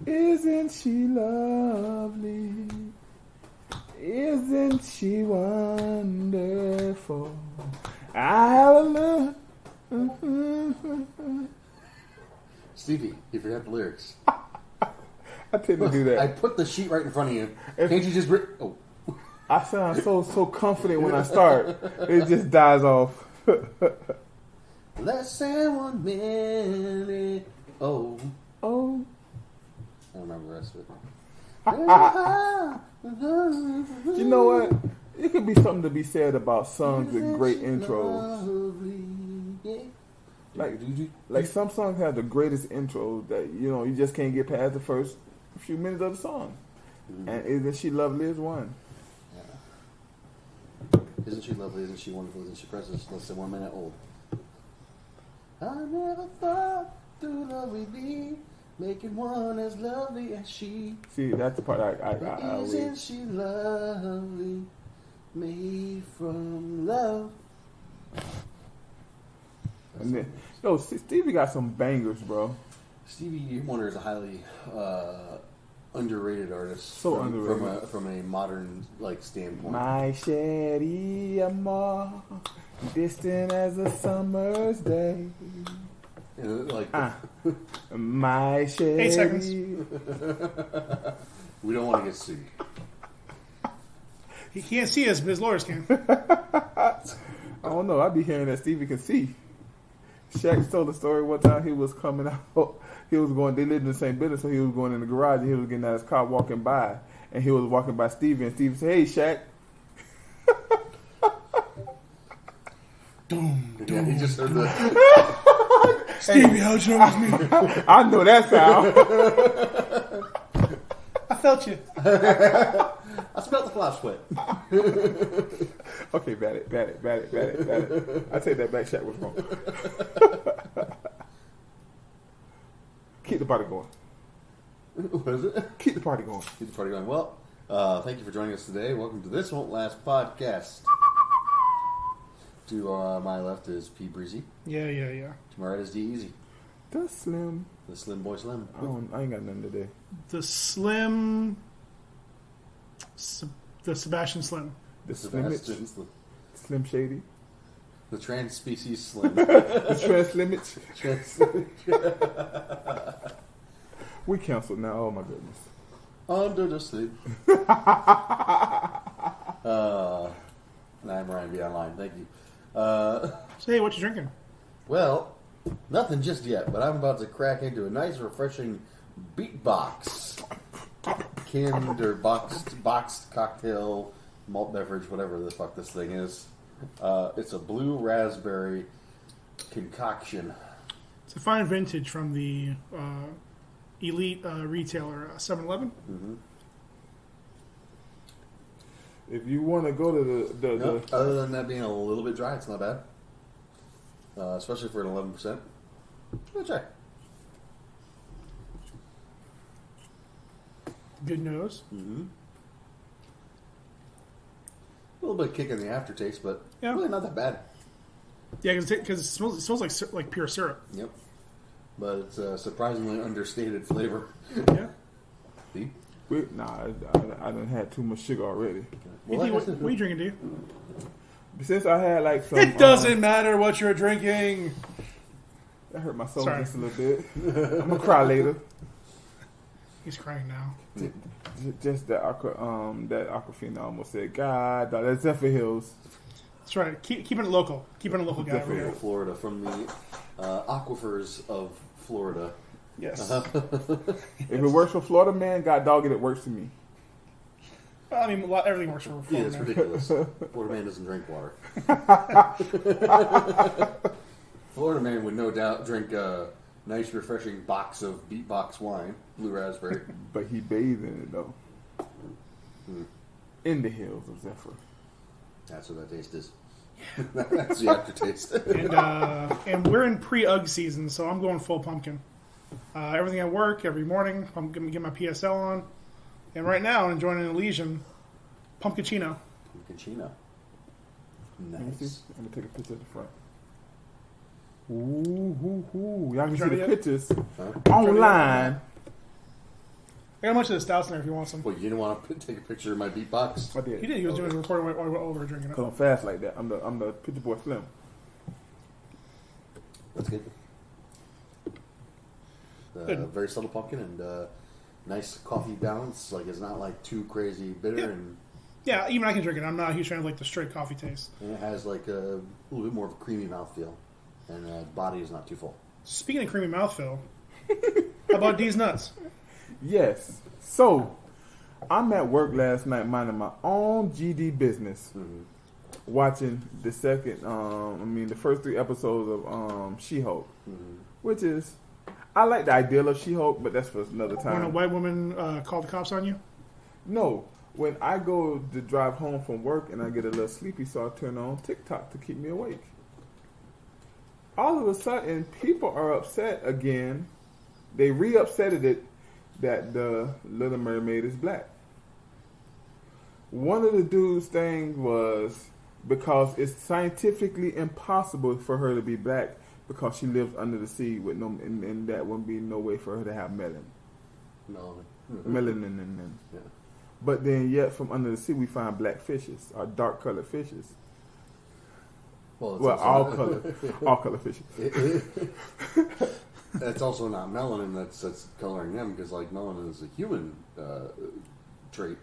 Isn't she lovely? Isn't she wonderful? I have a look. Stevie, you forgot the lyrics. I tend to do that. I put the sheet right in front of you. Can't you just... Oh. I sound so confident when I start. It just dies off. Less than 1 minute. Oh. I don't remember the rest of it. You know what? It could be something to be said about songs with great intros. Like some songs have the greatest intro that you just can't get past the first few minutes of the song. Mm-hmm. And Isn't She Lovely is one. Yeah. Isn't she lovely? Isn't she wonderful? Isn't she precious? Less than 1 minute old. I never thought through love we'd be making one as lovely as she. See, that's the part I Isn't she lovely? Made from love. And then, Stevie got some bangers, bro. Stevie Wonder is a highly underrated artist. So underrated from a modern standpoint. My Sherry Amor, distant as a summer's day. My Sherry. 8 seconds. We don't want to get sued. He can't see us, but his lawyers can. I don't know. I be hearing that Stevie can see. Shaq told the story one time. He was coming out. They lived in the same building, so he was going in the garage and he was getting out of his car walking by. And he was walking by Stevie, and Stevie said, "Hey, Shaq." Yeah, he just heard the... Stevie, how'd you know it was me? I know that sound. I felt you. I smelled the fly sweat. Okay, bat it. I take that back. Shaq was wrong. Keep the party going. What is it? Keep the party going. Keep the party going. Well, thank you for joining us today. Welcome to This Won't Last podcast. To my left is P. Breezy. Yeah. To my right is D. Easy. The Slim Boy Slim. I ain't got nothing today. The Sebastian Slim. The Slimmage. Slim Shady. The trans species Slim. The trans Slimmage. We canceled now. Oh my goodness. Under the sleep. I'm Ryan B. Online. Thank you. Hey, what you drinking? Well, nothing just yet, but I'm about to crack into a nice, refreshing beatbox canned or boxed cocktail malt beverage, whatever the fuck this thing is. It's a blue raspberry concoction. It's a fine vintage from the elite retailer 7-Eleven. Mm-hmm. If you want to go to the other than that being a little bit dry, it's not bad. Especially for an 11%. Go check. Good nose. Mm-hmm. A little bit of kick in the aftertaste, but yeah, really not that bad. Yeah, because it smells like pure syrup. Yep. But it's a surprisingly understated flavor. Yeah. See? I done had too much sugar already. Well, what are you drinking, dude? Since I had like some... It doesn't matter what you're drinking. That hurt my soul just a little bit. I'm going to cry later. He's crying now. Just that Aquafina almost said, God, that's Zephyr Hills. That's right. Keeping it local. Keeping it local, guy. Florida, from the aquifers of Florida. Yes. If it works for Florida man, God dog it works for me. I mean, everything works for Florida man. Yeah, it's ridiculous. Florida man doesn't drink water. Florida man would no doubt drink a nice, refreshing box of beatbox wine, blue raspberry. But he bathed in it, though. In the hills of Zephyr. That's what that taste is. That's the aftertaste. And we're in pre-UGG season, so I'm going full pumpkin. Everything at work, every morning, I'm going to get my PSL on. And right now, I'm enjoying an Elysian Pumpkicino. Pumpkicino. Nice. Let me take a picture of the front. Ooh. Y'all can see the pictures online. I got a bunch of the stouts in there if you want some. Well, you didn't want to take a picture of my beatbox? I did. He did. He was doing his recording while we were drinking it. Cause I'm fast like that. I'm the Picture Boy Slim. That's good. Good. Very subtle pumpkin and nice coffee balance. Like it's not like too crazy bitter, Yeah. and Even I can drink it. I'm not a huge fan of like the straight coffee taste. it has like a little bit more of a creamy mouthfeel, and body is not too full. Speaking of creamy mouthfeel, how about D's nuts? Yes. So, I'm at work last night minding my own GD business, watching the first 3 episodes of She-Hulk, which is, I like the ideal of She-Hulk, but that's for another When a time. white woman called the cops on you? No, when I go to drive home from work and I get a little sleepy, so I turn on TikTok to keep me awake. All of a sudden, people are upset again. They re-upsetted it that the Little Mermaid is black. One of the dude's thing was because it's scientifically impossible for her to be black because she lives under the sea with no, and that wouldn't be no way for her to have melanin. Melanin. Yeah. But then yet from under the sea we find black fishes, or dark colored fishes. Well, it's Well, also all color fishes. That's also not melanin that's coloring them, because like melanin is a human trait.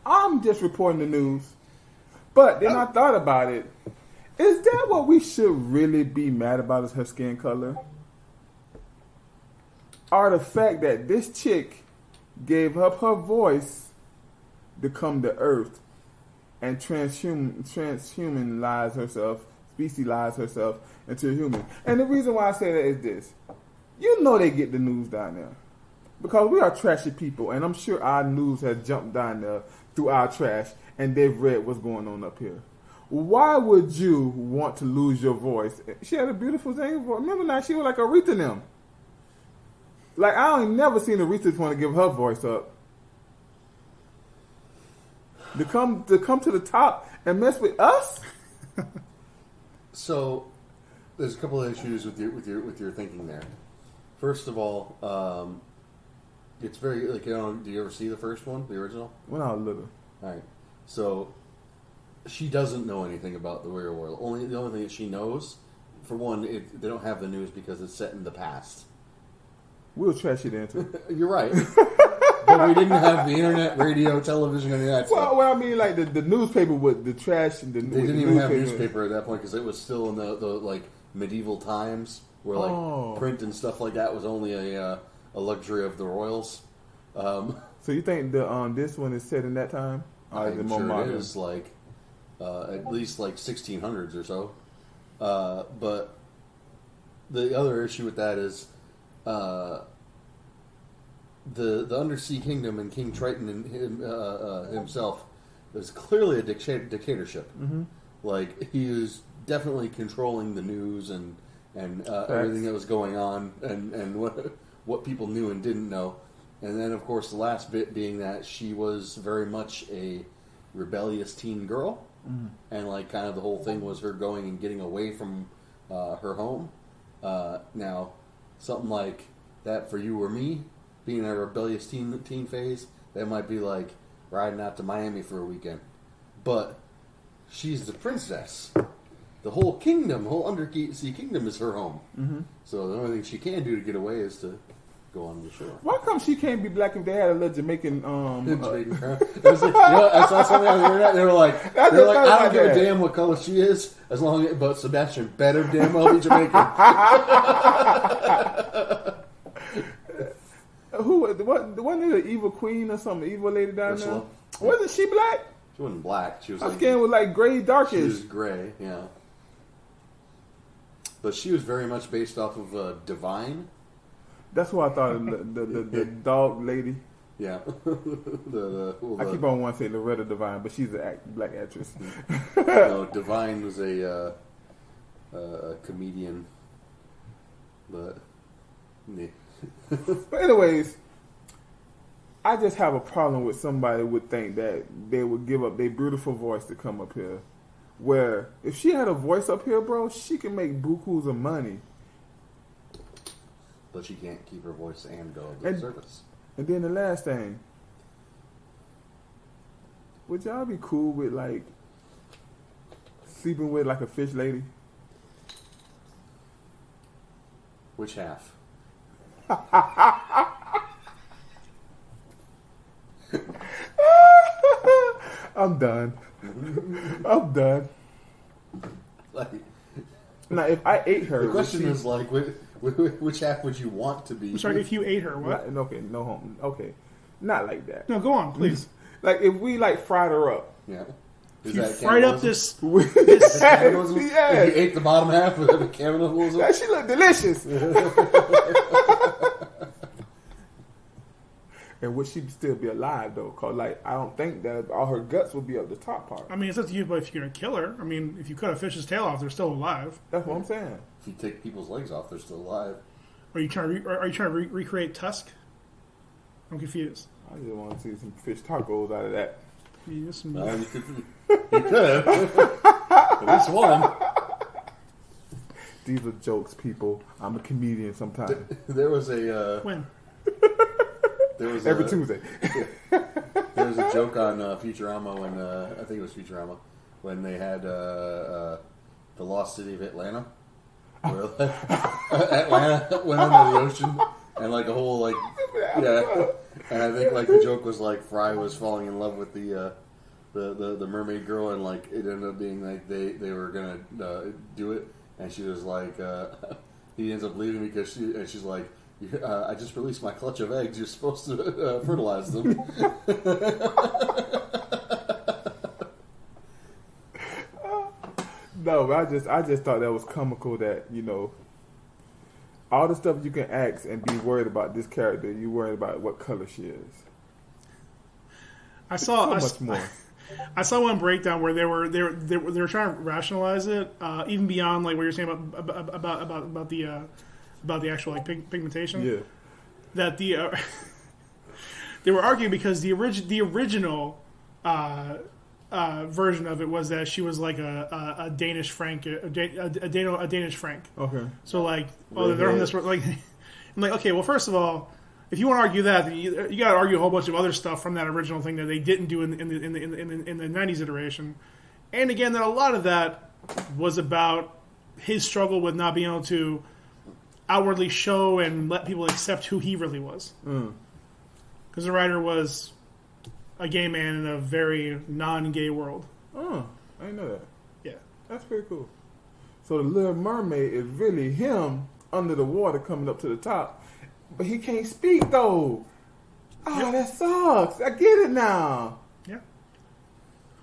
I'm just reporting the news. But then I thought about it. Is that what we should really be mad about, is her skin color? Or the fact that this chick gave up her voice to come to Earth and transhumanize herself, specialize herself into a human. And the reason why I say that is this. You know they get the news down there. Because we are trashy people, and I'm sure our news has jumped down there through our trash, and they've read what's going on up here. Why would you want to lose your voice? She had a beautiful thing. Remember now, she was like Aretha and them. Like, I ain't never seen Aretha want to give her voice up. To come to the top and mess with us? So, there's a couple of issues with your thinking there. First of all, it's very like, do you ever see the first one, the original? When I was little. All right. So she doesn't know anything about the real world. The only thing that she knows, for one, they don't have the news because it's set in the past. We'll trash it into. You're right. But we didn't have the internet, radio, television, any of that stuff. Well, I mean, like the newspaper with the trash. And They didn't even have newspaper at that point because it was still in the like medieval times where like print and stuff like that was only a luxury of the royals. So you think the this one is set in that time? Or is it I'm more sure modern? it is like at least like 1600s or so. But the other issue with that is the Undersea Kingdom and King Triton and himself is clearly a dictatorship. Mm-hmm. Like he is definitely controlling the news and everything that was going on and what people knew and didn't know. And then, of course, the last bit being that she was very much a rebellious teen girl, and like kind of the whole thing was her going and getting away from her home. Now, something like that for you or me, being a rebellious teen phase, that might be like riding out to Miami for a weekend. But she's the princess. The whole kingdom, the whole Undersea Kingdom is her home. Mm-hmm. So the only thing she can do to get away is to go on the shore. Why come she can't be black if they had a little Jamaican? It was like, I saw something on the internet. They were like, I don't give a damn what color she is, as long as, but Sebastian better damn well be Jamaican. Wasn't it an evil queen or something? Evil lady down Ursula. there? Wasn't she black? She wasn't black. She was Her like skin was like gray, she darkish. was gray. Yeah, but she was very much based off of Divine. That's what I thought of the dog lady. Yeah, I keep on wanting to say Loretta Devine, but she's a black actress. no, Divine was a comedian, but yeah. But anyways, I just have a problem with somebody would think that they would give up their beautiful voice to come up here. Where if she had a voice up here, bro, she can make bukus of money. But she can't keep her voice and go to the surface. And then the last thing, would y'all be cool with like sleeping with like a fish lady? Which half? I'm done. I'm done. Like, Now, if I ate her, the question is like, which half would you want to be? I'm sorry, if you ate her, what? Okay, no home. Okay, not like that. No, go on, please. Like if we like fried her up. Yeah. Is You that fried up cannibalism? this. Cannibalism? Yes. If you ate the bottom half of the cannibalism? That she look delicious. And would she still be alive though? Cause like I don't think that all her guts would be up the top part. I mean, it's up to you, but if you're gonna kill her, I mean, if you cut a fish's tail off, they're still alive. That's what I'm saying. If you take people's legs off, they're still alive. Are you trying to recreate Tusk? I'm confused. I just want to see some fish tacos out of that. Yes, You could. At least one. These are jokes, people. I'm a comedian sometimes. There was a when? there was Every a, Tuesday. There was a joke on Futurama when I think it was Futurama when they had the lost city of Atlanta, where Atlanta went under the ocean and like a whole like and I think like the joke was like Fry was falling in love with the mermaid girl and like it ended up being like they were gonna do it and she was like he ends up leaving because she's like. I just released my clutch of eggs. You're supposed to fertilize them. No, but I just thought that was comical that, you know, all the stuff you can ask and be worried about this character, you worried about what color she is. I saw So much more. I saw one breakdown where they were trying to rationalize it, even beyond like what you're saying about the actual like pigmentation. Yeah. That they were arguing because the original version of it was that she was like a Danish Frank, a Danish Frank. Okay. So like, oh, they're from this like, I'm like, okay, well, first of all, if you want to argue that, then you got to argue a whole bunch of other stuff from that original thing that they didn't do in the '90s iteration, and again, that a lot of that was about his struggle with not being able to outwardly show and let people accept who he really was. Because the writer was a gay man in a very non-gay world. Oh, I didn't know that. Yeah. That's pretty cool. So the Little Mermaid is really him under the water coming up to the top. But he can't speak, though. Oh, Yep. that sucks. I get it now. Yeah.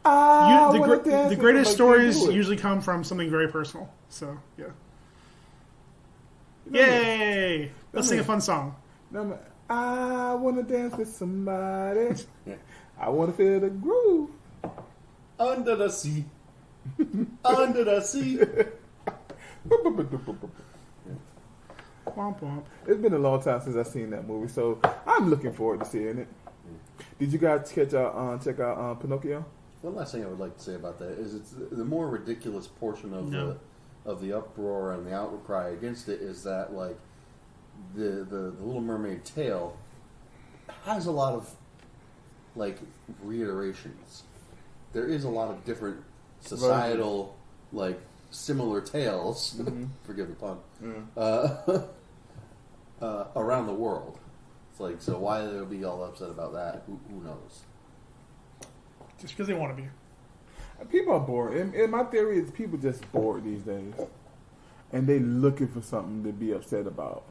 The The greatest stories usually come from something very personal. So, yeah. Yay! Let's sing a fun song. I want to dance with somebody. I want to feel the groove. Under the sea. Under the sea. Womp womp. It's been a long time since I've seen that movie, so I'm looking forward to seeing it. Did you guys check out Pinocchio? One last thing I would like to say about that is it's the more ridiculous portion of the uproar and the outcry against it is that like the Little Mermaid tale has a lot of like reiterations. There is a lot of different societal like similar tales. Forgive the pun. Around the world. It's like, so why they would be all upset about that? Who knows? Just because they want to be. People are bored. And my theory is people just bored these days. And they looking for something to be upset about.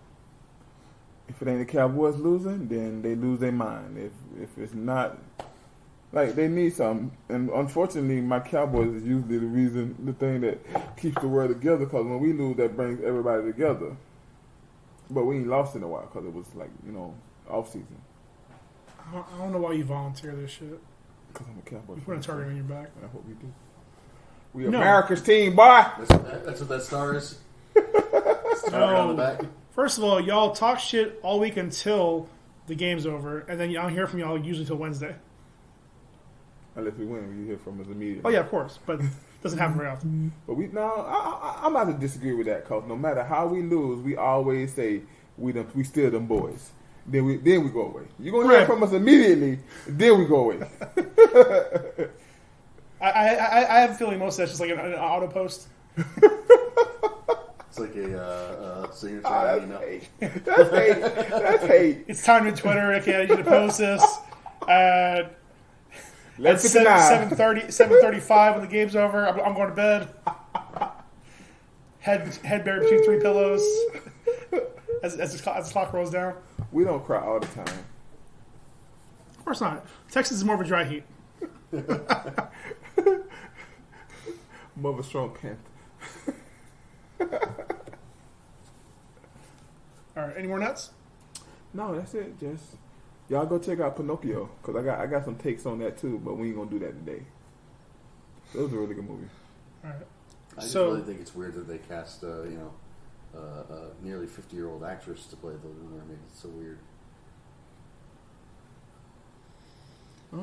If it ain't the Cowboys losing, then they lose their mind. If it's not, like, they need something. And unfortunately, my Cowboys is usually the thing that keeps the world together, because when we lose, that brings everybody together. But we ain't lost in a while, because it was like, off season. I don't know why you volunteer this shit. Because I'm a Cowboys. You put a target on your back. That's what we do. We America's team, boy. That's what that star is. Star on the back. First of all, y'all talk shit all week until the game's over, and then I don't hear from y'all usually till Wednesday. Unless we win, you hear from us immediately. Oh yeah, of course, but it doesn't happen very often. But I'm about to disagree with that, because no matter how we lose, we always say we still them boys. then we go away. You're gonna hear from us immediately, then we go away. I have a feeling most of that's just like an auto post. It's like a signature That's email. hate. That's hate. That's hate. It's time to Twitter. Okay, I need you to post this. At Let's 7:35 when the game's over, I'm going to bed. Head buried between 3 pillows as the clock rolls down. We don't cry all the time. Of course not. Texas is more of a dry heat. More of a strong panther. All right, any more nuts? No, that's it. Just y'all go check out Pinocchio because I got some takes on that too, but we ain't gonna do that today. It was a really good movie. All right. I just So- really think it's weird that they cast, a nearly 50-year-old actress to play the Little Mermaid. It's so weird. Huh?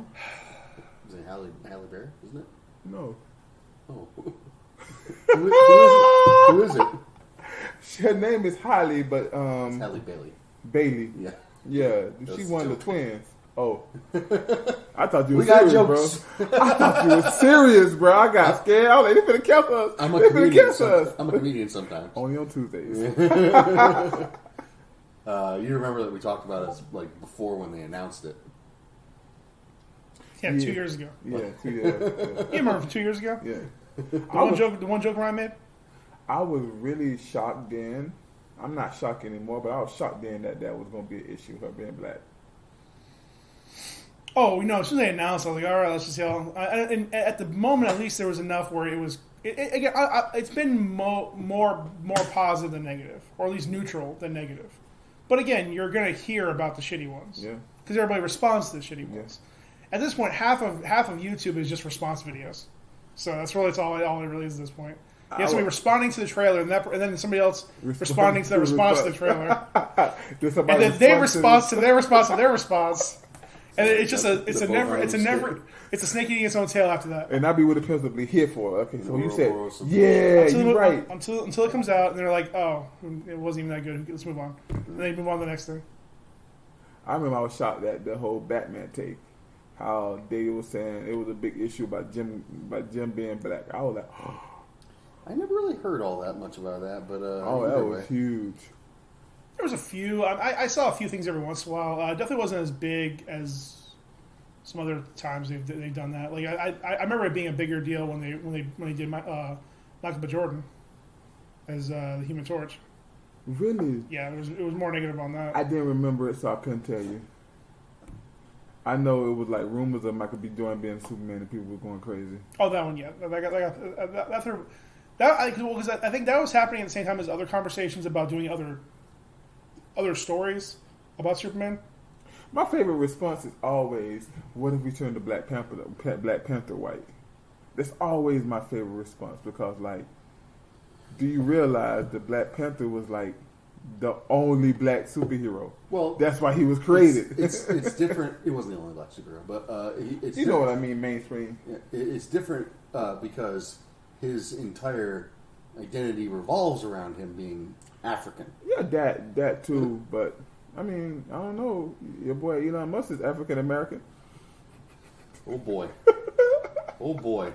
Is it Halle Berry, isn't it? No, Oh. Who is it? her name is Holly, but It's Halle Bailey. Bailey. Yeah. Yeah, That's she's a one of the joke. twins. Oh, I thought you We were got serious, jokes. bro. I thought you were serious, bro. I got scared. I was like, they finna catch us. I'm a They finna comedian. catch us. I'm a comedian sometimes. Only on Tuesdays. You remember that we talked about it like before when they announced it. Yeah, 2 years ago. Yeah, You remember from 2 years ago? yeah. The one joke Ryan made? I was really shocked then. I'm not shocked anymore, but I was shocked then that was going to be an issue, her being black. Oh, no, as soon as they announced, I was like, all right, let's just see how... And at the moment, at least, there was enough where it was... Again, it's been more positive than negative, or at least neutral than negative. But again, you're going to hear about the shitty ones. Yeah. Because everybody responds to the shitty Yeah. ones. At this point, half of YouTube is just response videos. So that's really all it really is at this point. You have somebody responding to the trailer, and then somebody else responding to their response to the trailer. There's And somebody then they respond respond to their response to their response. And it's just The it's a snake eating its own tail after that. And I be with the pencil be here for. Okay, so you World said, War something. yeah, you're right. Until it comes out, and they're like, oh, it wasn't even that good. Let's move on. And they move on to the next thing. I remember I was shocked at the whole Batman take. How they were saying it was a big issue about Jim being black. I was like, I never really heard all that much about that, but oh, that either was way. huge. There was a few. I saw a few things every once in a while. Definitely wasn't as big as some other times they've done that. Like I remember it being a bigger deal when they did Michael B. Jordan as the Human Torch. Really? Yeah, it was more negative on that. I didn't remember it, so I couldn't tell you. I know it was like rumors of Michael B. Jordan being Superman, and people were going crazy. Oh, that one, yeah. Because I think that was happening at the same time as other conversations about doing other stories about Superman. My favorite response is always, "What if we turned the Black Panther white?" That's always my favorite response because, like, do you realize the Black Panther was like the only black superhero? Well, That's why he was created. It's different. It wasn't the only black superhero, but it's You know what I mean, mainstream. It's different because his entire identity revolves around him being African. Yeah, that too. But I mean, I don't know. Your boy Elon Musk is African American. Oh boy. Oh boy.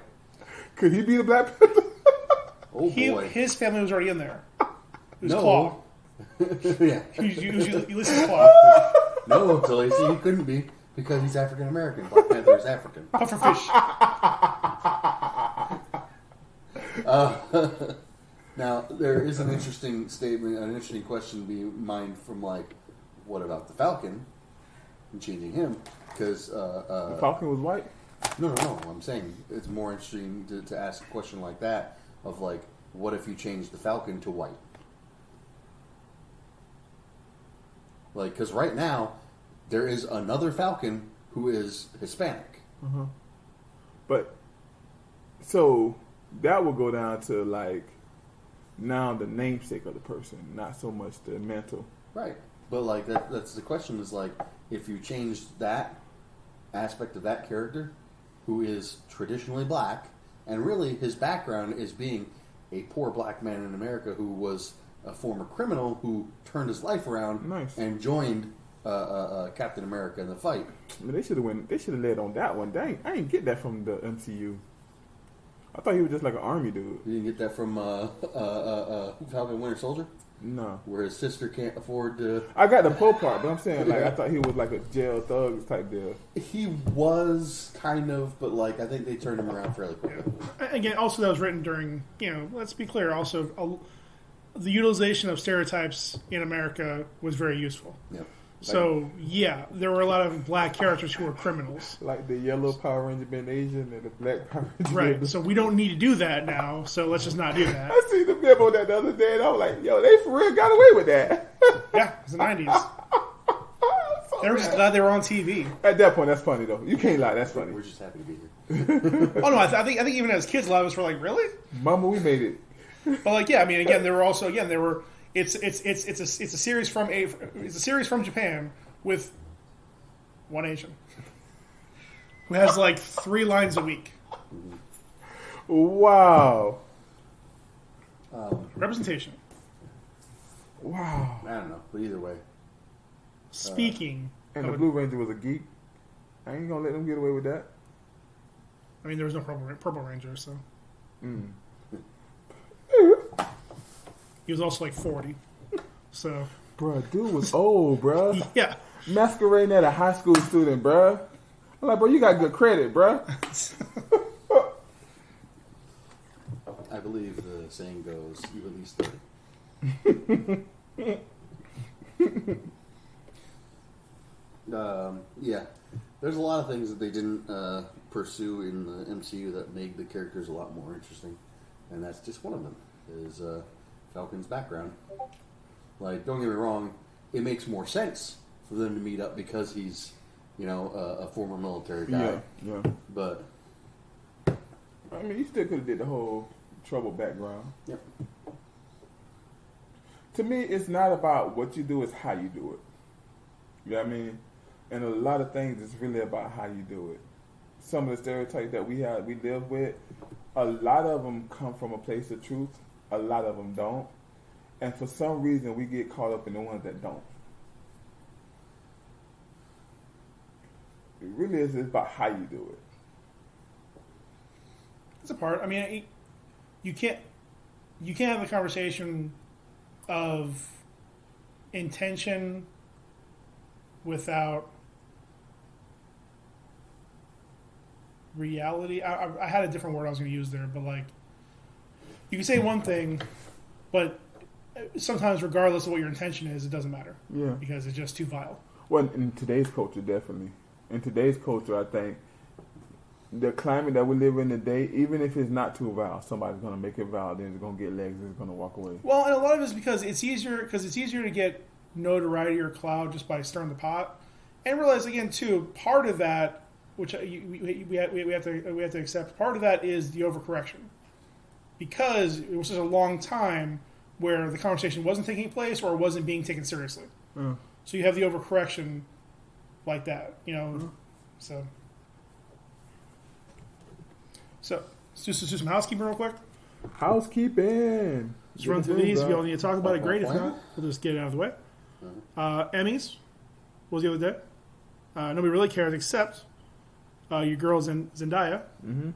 Could he be the Black Panther? Oh boy. His family was already in there. It was No. Claw. Yeah. He was Ulysses Claw. No, Talisi, he couldn't be because he's African American. Black Panther is African. Pufferfish. Now, there is an interesting statement, an interesting question to be mined from, like, what about the Falcon and changing him? Because The Falcon was white. no, I'm saying it's more interesting to ask a question like that of, like, what if you change the Falcon to white? Like, because right now there is another Falcon who is Hispanic. But so that will go down to like now the namesake of the person, not so much the mental. Right. But like that's the question is like if you change that aspect of that character who is traditionally black and really his background is being a poor black man in America who was a former criminal who turned his life around Nice. and joined Captain America in the fight. I mean, they should have went. They should have led on that one. Dang, I didn't get that from the MCU. I thought he was just like an army dude. You didn't get that from Falcon Winter Soldier, No, where his sister can't afford to. I got the Poe part, but I'm saying like I thought he was like a jail thugs type deal. He was kind of, but like I think they turned him around fairly quickly. Again, also that was written during, let's be clear, also the utilization of stereotypes in America was very useful. Yep. So, yeah, there were a lot of black characters who were criminals. Like the yellow Power Ranger being Asian and the black Power Ranger Right, being... so we don't need to do that now, so let's just not do that. I seen the memo that the other day and I was like, yo, they for real got away with that. Yeah, it's the 90s. They were just glad they were on TV. At that point, that's funny though. You can't lie, that's funny. We're just happy to be here. Oh, no, I think even as kids, a lot of us were like, really? Mama, we made it. But, like, yeah, I mean, again, there were also, it's a series from Japan with one Asian who has like 3 lines a week. Wow. Representation. Wow. I don't know, but either way, Speaking, And the Blue Ranger was a geek. I ain't gonna let them get away with that. I mean, there was no Purple Ranger, so he was also like 40. So Bruh, dude was old, bruh. yeah, Masquerading at a high school student, bruh. I'm like, bro, you got good credit, bruh. I believe the saying goes, you at least 30. Yeah, there's a lot of things that they didn't pursue in the MCU that made the characters a lot more interesting, and that's just one of them. Is Falcon's background. Like, don't get me wrong, it makes more sense for them to meet up because he's, a former military guy. Yeah. But I mean, you still could have did the whole trouble background. yep, To me, it's not about what you do, it's how you do it. You know what I mean? And a lot of things is really about how you do it. Some of the stereotypes that we live with, a lot of them come from a place of truth. A lot of them don't. And for some reason, we get caught up in the ones that don't. It really is about how you do it. it's a part. I mean, you can't have a conversation of intention without reality. I had a different word I was going to use there, but like, you can say one thing, but sometimes, regardless of what your intention is, it doesn't matter. Yeah. Because it's just too vile. Well, in today's culture, definitely. In today's culture, I think the climate that we live in today, even if it's not too vile, somebody's going to make it vile, then it's going to get legs, it's going to walk away. Well, and a lot of it is because it's easier to get notoriety or clout just by stirring the pot, and realize again too, part of that, which we have to accept, part of that is the overcorrection, because it was such a long time where the conversation wasn't taking place or wasn't being taken seriously. Mm. So you have the overcorrection like that, So let's do some housekeeping real quick. Housekeeping. Just run through these. If you all need to talk about it, great. If not, we'll just get it out of the way. Emmys. What was the other day? Nobody really cares except your girl Zendaya. Mm-hmm.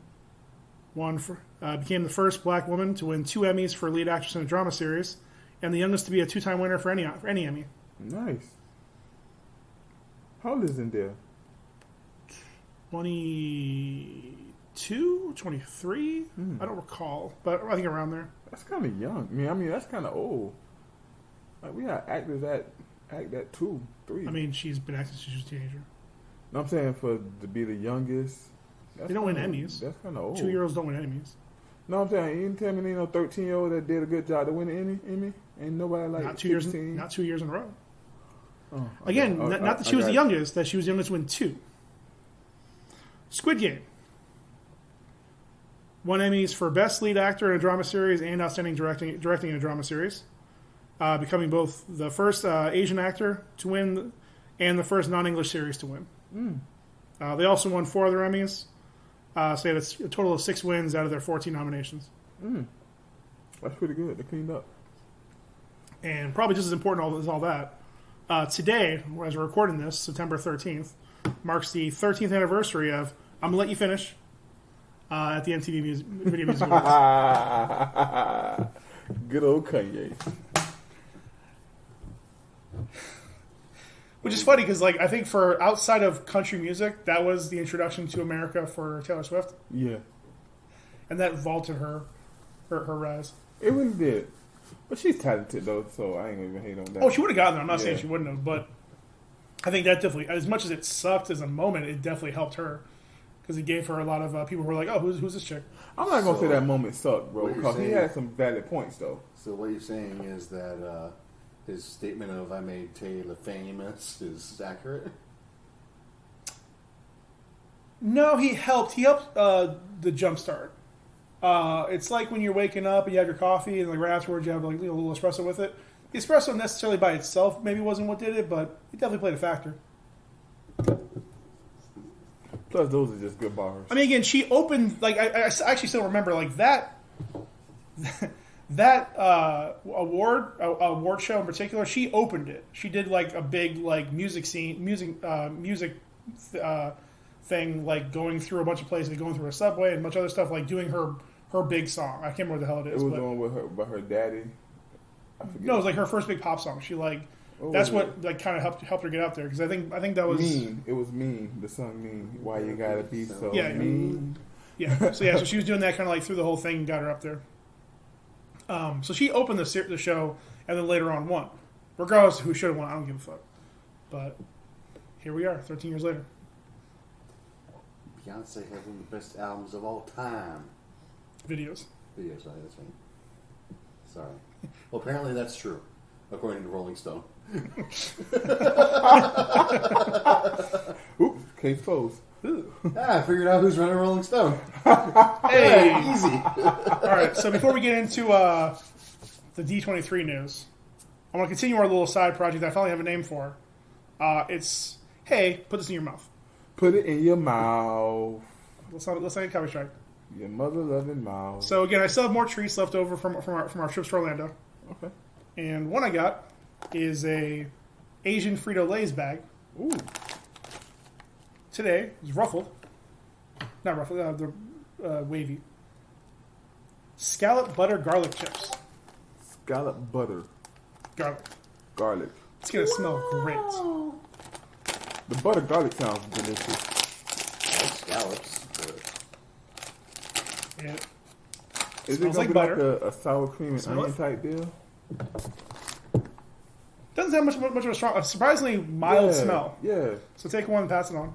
Became the first black woman to win 2 Emmys for lead actress in a drama series, and the youngest to be a 2-time winner for any Emmy. Nice. How old is Zendaya? 22, 23? I don't recall, but I think around there. That's kind of young. I mean, that's kind of old. Like, we got actors that act at 2, 3. I mean, she's been acting since she was a teenager. No, I'm saying to be the youngest. They don't win Emmys. That's kind of old. 2-year-olds don't win Emmys. No, I'm saying, you didn't tell me 13-year-old that did a good job to win an Emmy. Ain't nobody like Not 2 16. years. Not 2 years in a row. Oh, Again, okay. not that she was the youngest. That she was the youngest to win 2. Squid Game. 1 Emmys for Best Lead Actor in a Drama Series and Outstanding Directing in a Drama Series. Becoming both the first Asian actor to win and the first non-English series to win. They also won 4 other Emmys. So they had a total of 6 wins out of their 14 nominations. That's pretty good. They cleaned up. And probably just as important as all that, today, as we're recording this, September 13th, marks the 13th anniversary of I'm Gonna Let You Finish at the MTV Video Music Awards. Good old Kanye. Which is funny because, like, I think for outside of country music, that was the introduction to America for Taylor Swift, Yeah. and that vaulted her rise. It really did. But she's talented, though, so I ain't gonna even hate on that. Oh, she would have gotten there. I'm not saying Yeah. she wouldn't have, but I think that definitely, as much as it sucked as a moment, it definitely helped her because it gave her a lot of people who were like, "Oh, who's this chick?" I'm not gonna So, say that moment sucked, bro, what you're because he saying- had some valid points, though. So what you're saying is that his statement of "I made Taylor famous" is accurate. No, he helped. He helped the jump start. It's like when you're waking up and you have your coffee, and like right afterwards you have like a little espresso with it. The espresso necessarily by itself maybe wasn't what did it, but it definitely played a factor. Plus, those are just good bars. I mean, again, she opened like I actually still remember like that that award show in particular. She opened it. She did like a big like music thing, like going through a bunch of places, going through a subway and a bunch of other stuff, like doing her big song. I can't remember what the hell it It is. was but the one with her, by her daddy. I forget. no, it was like her first big pop song. She like What that's was what like kind of helped her get out there because I think that was Mean. It was Mean. The song Mean. Why you gotta be so Yeah. mean? so she was doing that kind of like through the whole thing and got her up there. So she opened the show and then later on won. Regardless of who should have won, I don't give a fuck. But here we are, 13 years later. Beyonce has one of the best albums of all time. Videos. Video, sorry, that's me. Sorry. Well, apparently that's true, according to Rolling Stone. Oops, case closed. I figured out who's running Rolling Stone. Hey! Easy. All right, so before we get into the D23 news, I want to continue our little side project that I finally have a name for. It's, hey, put this in your mouth. Put it in your mouth. Let's not get copy strike. Your mother loving mouth. So again, I still have more treats left over from our trips to Orlando. Okay. And one I got is a Asian Frito-Lay's bag. Ooh. Today is ruffled. Not ruffled, they're wavy. Scallop butter garlic chips. Scallop butter. Garlic. Garlic. It's going to smell great. The butter garlic sounds delicious. I like scallops. But Yeah. Is it Smells gonna like be butter. like a sour cream and Smell onion it? type deal? Doesn't have much of a strong, a surprisingly mild Yeah, smell. Yeah. So take one and pass it on.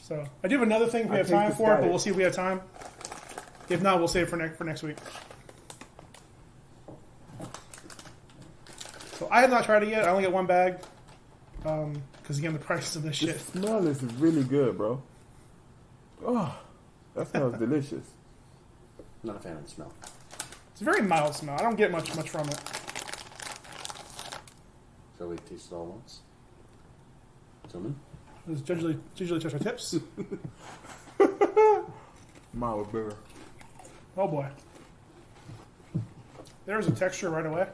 So I do have another thing if we I have think time it's for it, got but it. we'll see if we have time. If not, we'll save it for next week. So I have not tried it yet. I only got one bag. Because again, the prices of this The shit. smell is really good, bro. Oh, that smells delicious. not a fan of the smell. It's a very mild smell. I don't get much from it. Shall we taste it all once? Gentlemen? It's gingerly touch our tips. Mine was bigger. Oh boy. There's a texture right away.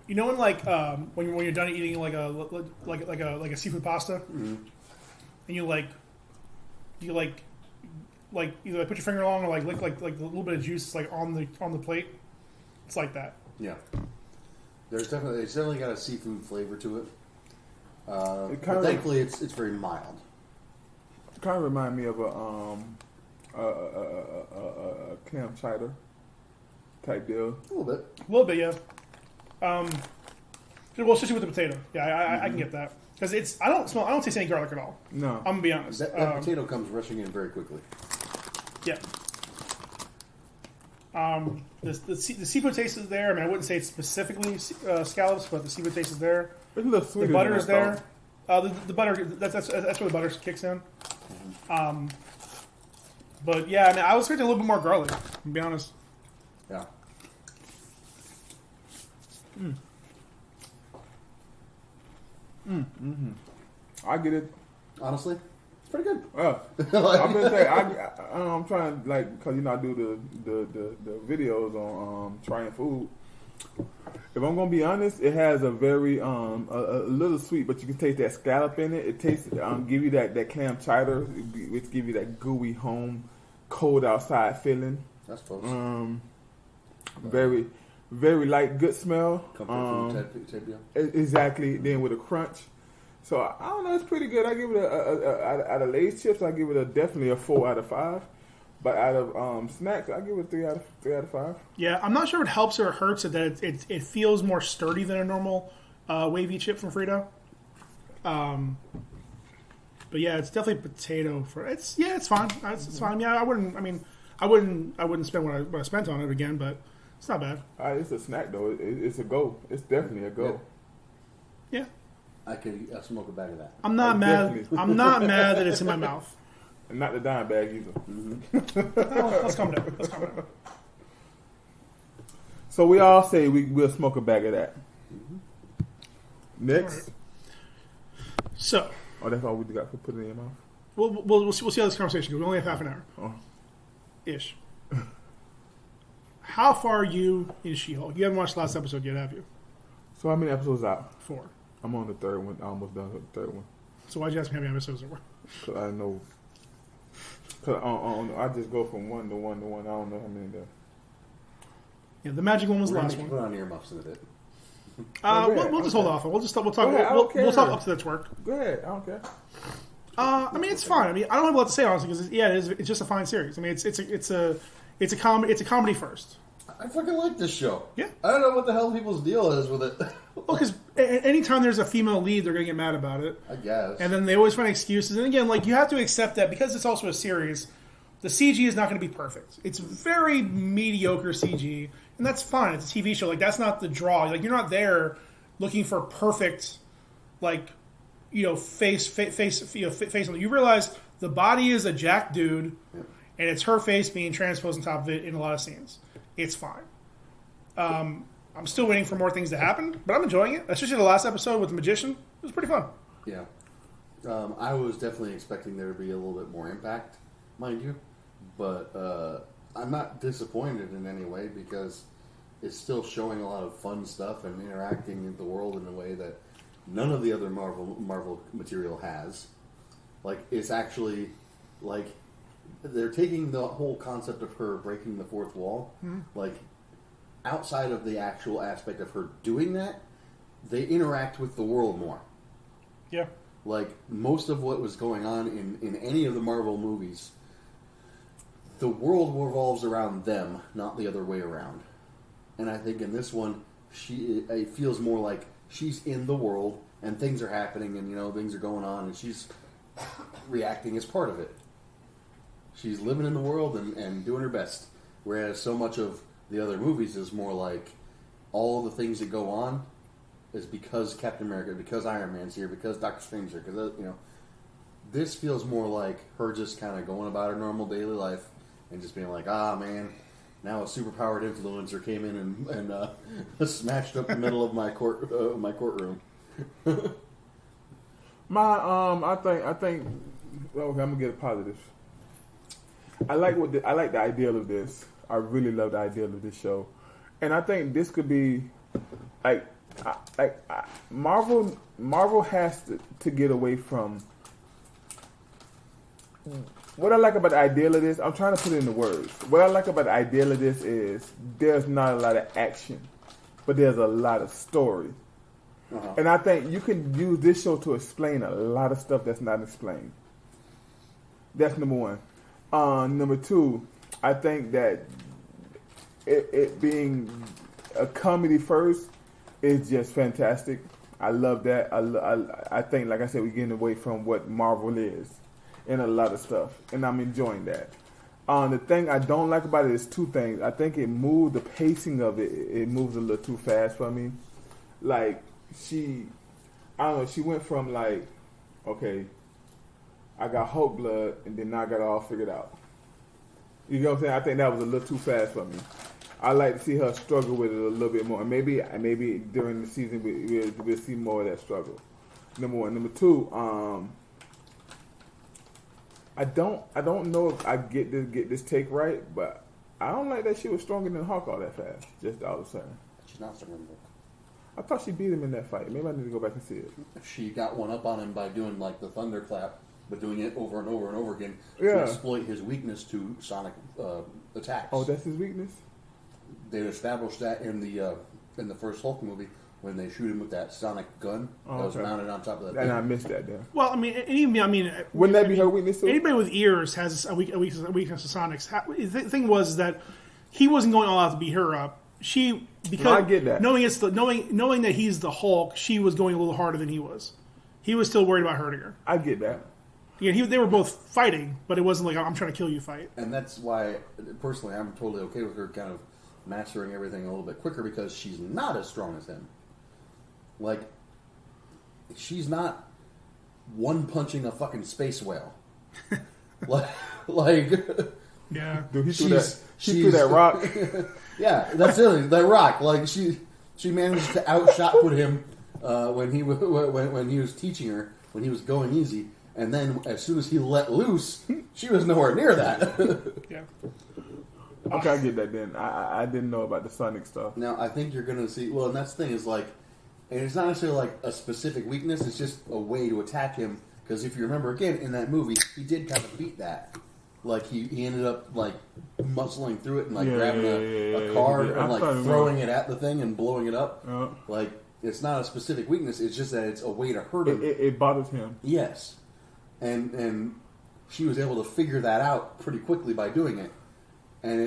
You know when you're done eating like a seafood pasta, and you either put your finger along or lick like a little bit of juice like on the plate. It's like that. Yeah. It's definitely got a seafood flavor to it. It But kinda- thankfully, it's very mild. It kind of remind me of a clam chowder type deal. A little bit. A little bit, yeah. Well, especially with the potato. Yeah, I can get that because I don't taste any garlic at all. No. I'm gonna be honest. That potato comes rushing in very quickly. Yeah. The seafood taste is there. I mean, I wouldn't say it's specifically scallops, but the seafood taste is there. It's a little sweeter. The butter than is I there. thought. The butter that's where the butter kicks in. But yeah, I mean, I was expecting a little bit more garlic. To be honest. Yeah. I get it. Honestly, pretty good. I'm gonna say I'm trying because I do the videos on trying food. If I'm gonna be honest, it has a very a little sweet, but you can taste that scallop in it. It tastes give you that clam chowder, which give you that gooey home, cold outside feeling. That's close. Very, very light, good smell. Comfort food type deal. Exactly. Then with a crunch. So I don't know. It's pretty good. I give it out of Lay's chips. I give it definitely a 4 out of 5. But out of snacks, I give it 3 out of 5. Yeah, I'm not sure if it helps or it hurts it that it feels more sturdy than a normal wavy chip from Frito. But yeah, it's definitely potato for it's fine. It's fine. Yeah, I wouldn't spend what I spent on it again, but it's not bad. It's a snack though. It's a go. It's definitely a go. Yeah. I could smoke a bag of that. I'm not mad. I'm not mad that it's in my mouth. And not the dime bag either. Let's calm down. So we all say we'll smoke a bag of that. Next. Right. So. Oh, that's all we got to put it in your mouth? We'll see how this conversation goes. We only have half an hour. Oh. Ish. How far are you in She-Hulk? You haven't watched the last episode yet, have you? So how many episodes out? 4. I'm on the 3rd one. Almost done with the 3rd one. So why'd you ask me how many episodes there were? Because I know. Because I just go from 1 to 1 to 1. I don't know how many there. Yeah, the magic one was the last one. Put on earmuffs in a bit. We'll just hold off. We'll talk. We'll talk up to that's work. Go ahead. I don't care. I mean, it's fine. I mean, I don't have a lot to say honestly because it's just a fine series. I mean, it's a comedy first. I fucking like this show. Yeah. I don't know what the hell people's deal is with it. Well, because anytime there's a female lead, they're gonna get mad about it. I guess. And then they always find excuses. And again, like you have to accept that because it's also a series, the CG is not going to be perfect. It's very mediocre CG, and that's fine. It's a TV show. Like that's not the draw. Like you're not there looking for perfect, like face on. You realize the body is a jacked dude, and it's her face being transposed on top of it in a lot of scenes. It's fine. I'm still waiting for more things to happen, but I'm enjoying it. Especially the last episode with the magician. It was pretty fun. Yeah. I was definitely expecting there to be a little bit more impact, mind you. But I'm not disappointed in any way because it's still showing a lot of fun stuff and interacting with the world in a way that none of the other Marvel material has. Like, it's actually, like, they're taking the whole concept of her breaking the fourth wall, like, outside of the actual aspect of her doing that, they interact with the world more. Yeah. Like, most of what was going on in any of the Marvel movies, the world revolves around them, not the other way around. And I think in this one, it feels more like she's in the world, and things are happening, and, things are going on, and she's reacting as part of it. She's living in the world and doing her best. Whereas so much of the other movies is more like all the things that go on is because Captain America, because Iron Man's here, because Doctor Strange's here, because, this feels more like her just kind of going about her normal daily life and just being like, man, now a superpowered influencer came in and smashed up the middle of my courtroom. I think. Okay, I'm gonna get a positive. I like the ideal of this. I really love the ideal of this show, and I think this could be Marvel. Marvel has to get away from. What I like about the ideal of this, I'm trying to put it into words. What I like about the ideal of this is there's not a lot of action, but there's a lot of story. Uh-huh. And I think you can use this show to explain a lot of stuff that's not explained. That's number one. Number two, I think that it being a comedy first is just fantastic. I love that. I think, like I said, we're getting away from what Marvel is in a lot of stuff, and I'm enjoying that. The thing I don't like about it is two things. I think the pacing of it moves a little too fast for me. Like, she went from like, okay, I got Hulk blood, and then now I got it all figured out. You know what I'm saying? I think that was a little too fast for me. I like to see her struggle with it a little bit more, and maybe during the season we'll see more of that struggle. Number one. Number two, I don't know if I get this take right, but I don't like that she was stronger than Hulk all that fast. Just all of a sudden, She's not stronger than Hulk. I thought she beat him in that fight. Maybe I need to go back and see it. She got one up on him by doing like the thunderclap, but doing it over and over and over again Yeah. to exploit his weakness to sonic attacks. Oh, that's his weakness. They established that in the first Hulk movie when they shoot him with that sonic gun that was okay. mounted on top of that. And thing. I missed that then. Well, I mean, Wouldn't that be her weakness too? anybody with ears has a weakness to Sonics. The thing was that he wasn't going all out to beat her up. She because No, I get that. knowing that he's the Hulk, she was going a little harder than he was. He was still worried about hurting her. I get that. Yeah, they were both fighting, but it wasn't like I'm trying to kill you fight. And that's why, personally, I'm totally okay with her kind of mastering everything a little bit quicker because she's not as strong as him. Like, she's not one punching a fucking space whale. like, Yeah, Dude, he She's- threw that rock. yeah, that's it. That rock. Like she managed to outshot put him when he was teaching her when he was going easy, and then as soon as he let loose, she was nowhere near that. yeah. Okay, I get that then. I didn't know about the Sonic stuff. Now I think you're gonna see. Well, and that's the thing is like, and it's not necessarily like a specific weakness. It's just a way to attack him. Because if you remember again in that movie, he did kind of beat that. Like he ended up like muscling through it and like grabbing a car yeah. and like throwing it at the thing and blowing it up. Like it's not a specific weakness. It's just that it's a way to hurt him. It bothers him. Yes, and she was able to figure that out pretty quickly by doing it. And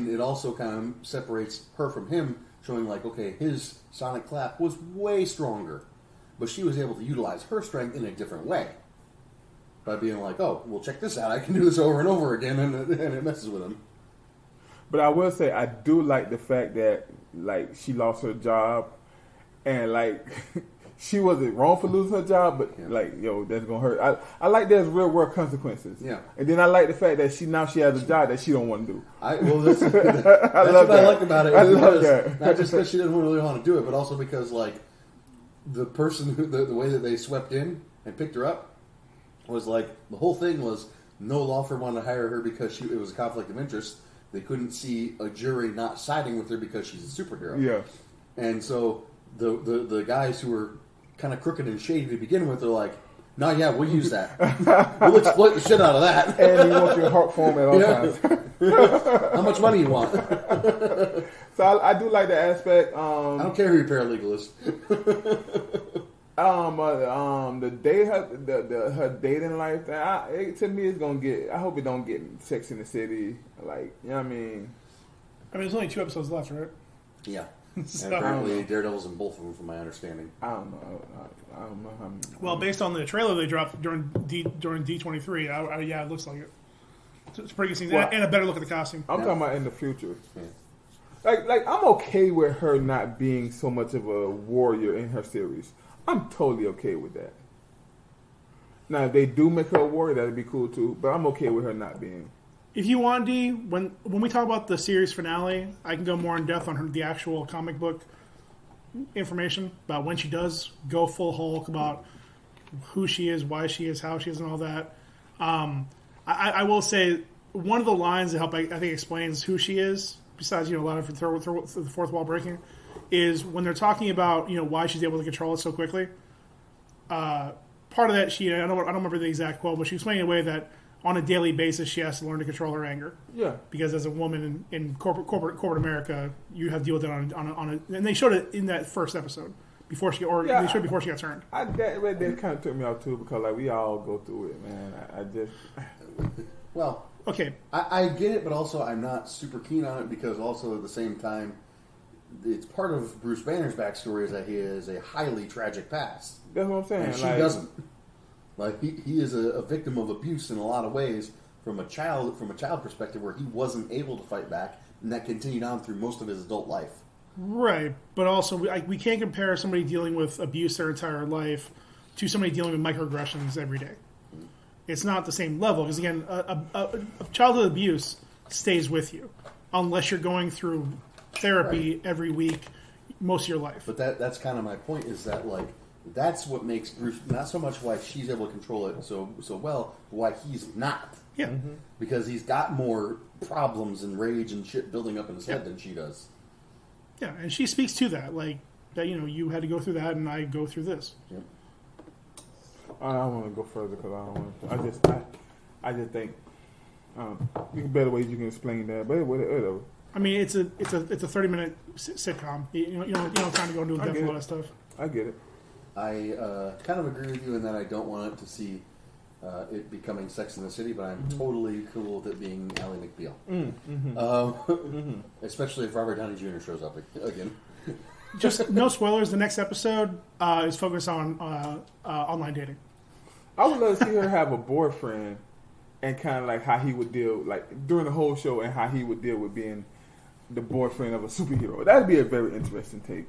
it also kind of separates her from him, showing like, okay, his sonic clap was way stronger, but she was able to utilize her strength in a different way by being like, oh, well, check this out. I can do this over and over again, and it messes with him. But I will say I do like the fact that like she lost her job, and like she wasn't wrong for losing her job, but like yo, that's gonna hurt. I like there's real world consequences. Yeah. And then I like the fact that she has a job that she don't want to do. That's I what love I that. like about it. I is love because- that. Not just because she didn't really want to do it, but also because like the person the way that they swept in and picked her up was like the whole thing was no law firm wanted to hire her because it was a conflict of interest. They couldn't see a jury not siding with her because she's a superhero. Yeah. And so the guys who were kind of crooked and shady to begin with are like, no, yeah, we'll use that. We'll exploit the shit out of that. And you want your heart form at all Yeah. times. How much money you want? So I do like the aspect. I don't care who your paralegal is. The day her dating life. To me, it's gonna get. I hope it don't get Sex in the City. Like you know what I mean. I mean, there's only 2 episodes left, right? Yeah. So- And apparently Daredevil's in both of them, from my understanding. I don't know. I don't know how. Well, based on the trailer they dropped during D23, yeah, it looks like it. It's a pretty good scene, Well, and a better look at the costume. I'm Yeah. talking about in the future. Yeah. Like I'm okay with her not being so much of a warrior in her series. I'm totally okay with that. Now, if they do make her a warrior, that'd be cool too. But I'm okay with her not being. If you want, D, when we talk about the series finale, I can go more in depth on the actual comic book information about when she does go full Hulk, about who she is, why she is, how she is, and all that. I will say one of the lines that help I think explains who she is, besides a lot of the fourth wall breaking, is when they're talking about why she's able to control it so quickly. Part of that I don't remember the exact quote, but she explained in a way that on a daily basis she has to learn to control her anger. Yeah. Because as a woman in corporate America, you have to deal with it on a and they showed it in that first episode they showed it before she got turned. That kind of took me out too because like we all go through it, man. I just. Well, Okay, I get it, but also I'm not super keen on it because also at the same time, it's part of Bruce Banner's backstory is that he has a highly tragic past. That's what I'm saying. And she like, doesn't. Like he is a victim of abuse in a lot of ways from a child perspective where he wasn't able to fight back, and that continued on through most of his adult life. right, but also we can't compare somebody dealing with abuse their entire life to somebody dealing with microaggressions every day. It's not the same level because again, a childhood abuse stays with you unless you're going through therapy every week, most of your life. But that's kind of my point is that like That's what makes Bruce not so much why she's able to control it so well, but why he's not. Yeah. Because he's got more problems and rage and shit building up in his head than she does. Yeah, and she speaks to that, like that. You had to go through that, and I go through this. Yep. I don't want to go further because I don't want. I just think better ways you can explain that, but whatever. I mean, it's a 30-minute sitcom. You don't have time to go and do I depth get and all it. that stuff. I get it. I kind of agree with you in that I don't want it to see it becoming Sex in the City, but I'm totally cool with it being Ally McBeal. Especially if Robert Downey Jr. shows up again. Just no spoilers. The next episode is focused on online dating. I would love to see her have a boyfriend and kind of like how he would deal, like during the whole show, and how he would deal with being the boyfriend of a superhero. That'd be a very interesting take.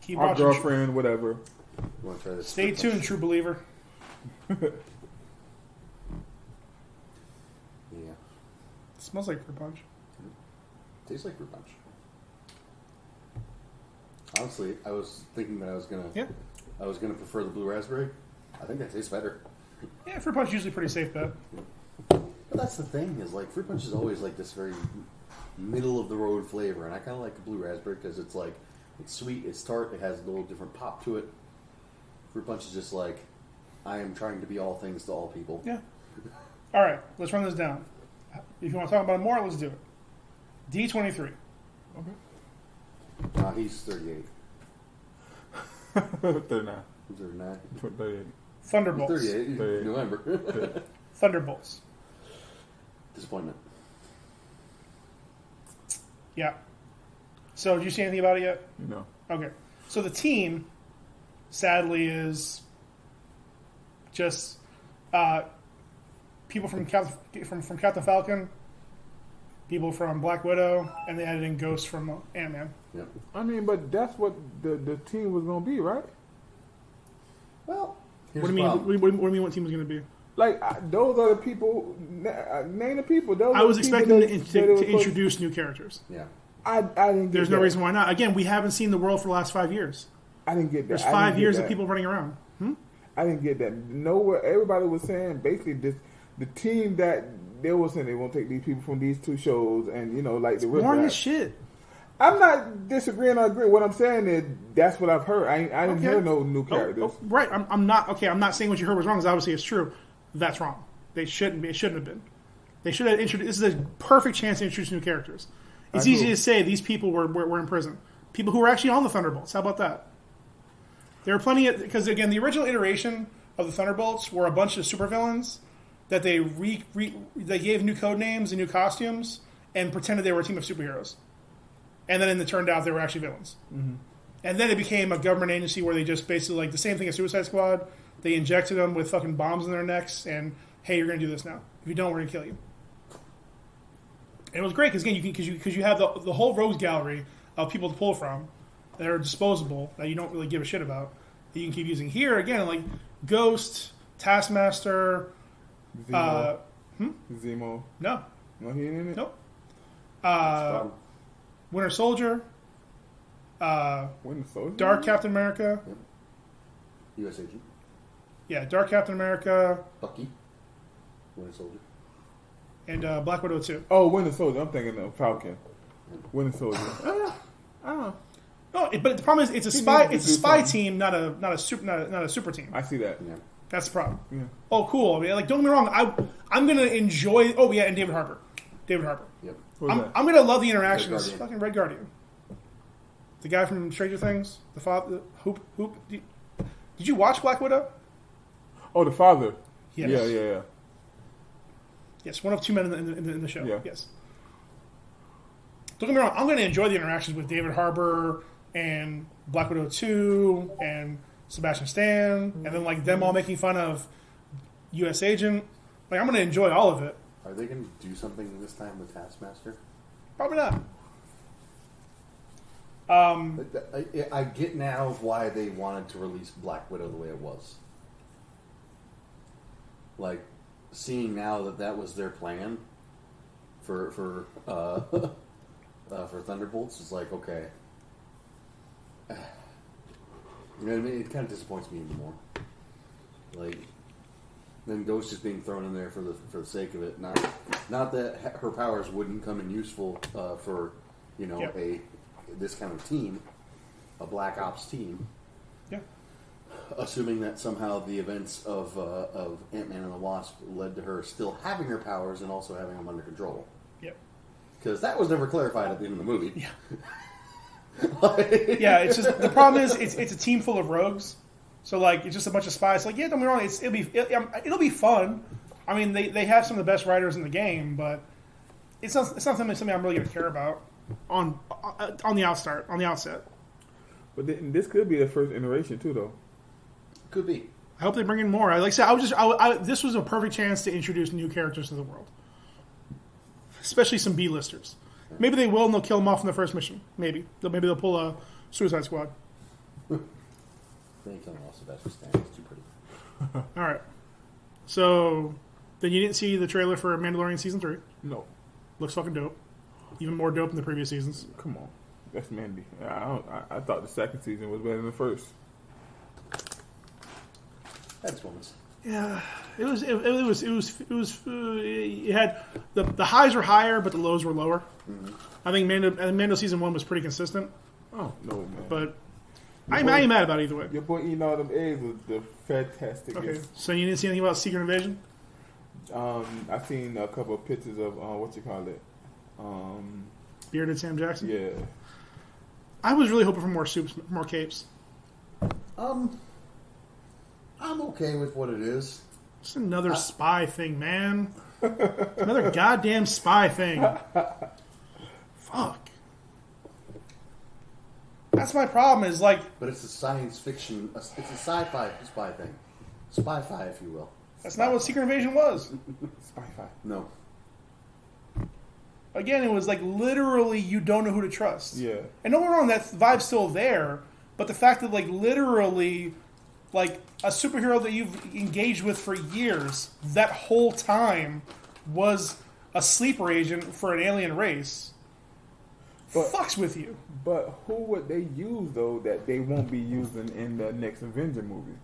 Keep Our watching. girlfriend, whatever. You want to try this? Stay tuned, true believer. Yeah. Smells like fruit punch. Tastes like fruit punch. Honestly, I was thinking that I was gonna prefer the blue raspberry. I think that tastes better. Yeah, fruit punch is usually a pretty safe bet. But that's the thing is like fruit punch is always like this very middle of the road flavor, and I kind of like the blue raspberry because it's like it's sweet, it's tart, it has a little different pop to it. Fruit punch is just like I am trying to be all things to all people. Yeah. All right, let's run this down. If you want to talk about it more, let's do it. D23. He's 38. 39. He's 39. 38. Thunderbolts. 38. 38. November. Thunderbolts. Disappointment. Yeah. So, did you see anything about it yet? No. Okay. So the team, sadly, is just people from Captain Falcon, people from Black Widow, and they added in Ghost from Ant-Man. Yep. I mean, but that's what the team was going to be, right? Well, What do you mean? What do you mean? What team is going to be? Like, those are the people, name the people. Those I are was the people expecting that- to that it was supposed- introduce new characters. Yeah. I didn't get There's no that. reason why not. Again, we haven't seen the world for the last 5 years. I didn't get that. There's I didn't 5 get years that. of people running around. I didn't get that. Nowhere, everybody was saying basically this, the team that they were saying they won't take these people from these two shows, and like the Boring riffraff. as shit. I'm not disagreeing or agreeing. What I'm saying is that's what I've heard. I didn't Okay. hear no new characters. Right. I'm not okay. I'm not saying what you heard was wrong. Because obviously it's true. That's wrong. They shouldn't be. It shouldn't have been. They should have introduced. This is a perfect chance to introduce new characters. It's I easy agree. to say these people were in prison. People who were actually on the Thunderbolts. How about that? There were plenty of, because again, the original iteration of the Thunderbolts were a bunch of supervillains that they they gave new code names and new costumes and pretended they were a team of superheroes. And then it turned out they were actually villains. Mm-hmm. And then it became a government agency where they just basically, like the same thing as Suicide Squad, they injected them with fucking bombs in their necks and, hey, you're going to do this now. If you don't, we're going to kill you. And it was great because, again, because you have the whole rogues gallery of people to pull from that are disposable, that you don't really give a shit about, that you can keep using. Here, again, like Ghost, Taskmaster, Zemo. no, No, he ain't in it. nope. Problem. Winter Soldier, Winter Soldier. Dark Captain America, U.S. Agent. yeah, Dark Captain America, Bucky. Winter Soldier. and Black Widow 2. Oh, Winter Soldier. I'm thinking of Falcon. Winter Soldier. I don't know. No, but the problem is it's a He spy. needs to It's a do spy something. team, not a super team. I see that. Yeah. That's the problem. Yeah. Oh, cool. I mean, like, don't get me wrong. I'm gonna enjoy. Oh yeah, and David Harbour. Yep. Who's that? I'm gonna love the interactions. Red Guardian. Fucking Red Guardian. The guy from Stranger Things. The father. Hoop. Did you watch Black Widow? Oh, the father. Yes. Yeah. Yes, one of two men in the show. Yeah. Yes. Don't get me wrong. I'm going to enjoy the interactions with David Harbour and Black Widow 2 and Sebastian Stan, and then like them all making fun of U.S. Agent. Like I'm going to enjoy all of it. Are they going to do something this time with Taskmaster? Probably not. I get now why they wanted to release Black Widow the way it was. Like, seeing now that was their plan for Thunderbolts is like, okay, it kind of disappoints me even more. Like, then Ghost just being thrown in there for the sake of it. Not that her powers wouldn't come in useful for this kind of team, a Black Ops team. Yeah. Assuming that somehow the events of Ant-Man and the Wasp led to her still having her powers and also having them under control. Yep. Because that was never clarified at the end of the movie. Yeah. Yeah, it's just the problem is it's a team full of rogues, so like it's just a bunch of spies. Like, yeah, don't be wrong, it'll be fun. I mean, they have some of the best writers in the game, but it's not something I'm really going to care about on the outset. But this could be the first iteration too, though. Could be. I hope they bring in more. Like I said, this was a perfect chance to introduce new characters to the world, especially some B-listers. Maybe they will, and they'll kill them off in the first mission. Maybe they'll pull a Suicide Squad. They ain't killing off Sylvester Stallone. It's too pretty. All right. So then you didn't see the trailer for Mandalorian season 3. No, Looks fucking dope. Even more dope than the previous seasons. come on, that's Mandy. I thought the second season was better than the first. That's moments. Yeah, it had the highs were higher, but the lows were lower. Mm-hmm. I think Mando season 1 was pretty consistent, Oh no, man! but I ain't mad about it either way. Your boy eating all them eggs was the fantastic. Okay, so you didn't see anything about Secret Invasion? I seen a couple of pictures of Bearded Sam Jackson. yeah. I was really hoping for more soups, more capes. I'm okay with what it is. It's another spy thing, man. Another goddamn spy thing. Fuck. That's my problem. Is like But it's a science fiction. It's a sci-fi spy thing. Spy-fi, if you will. that's not what Secret Invasion was. Spy-fi. No. Again, it was like literally you don't know who to trust. Yeah. And don't get me wrong, that vibe's still there. But the fact that like literally, like a superhero that you've engaged with for years, that whole time was a sleeper agent for an alien race, fucks with you. But who would they use though that they won't be using in the next Avenger movie?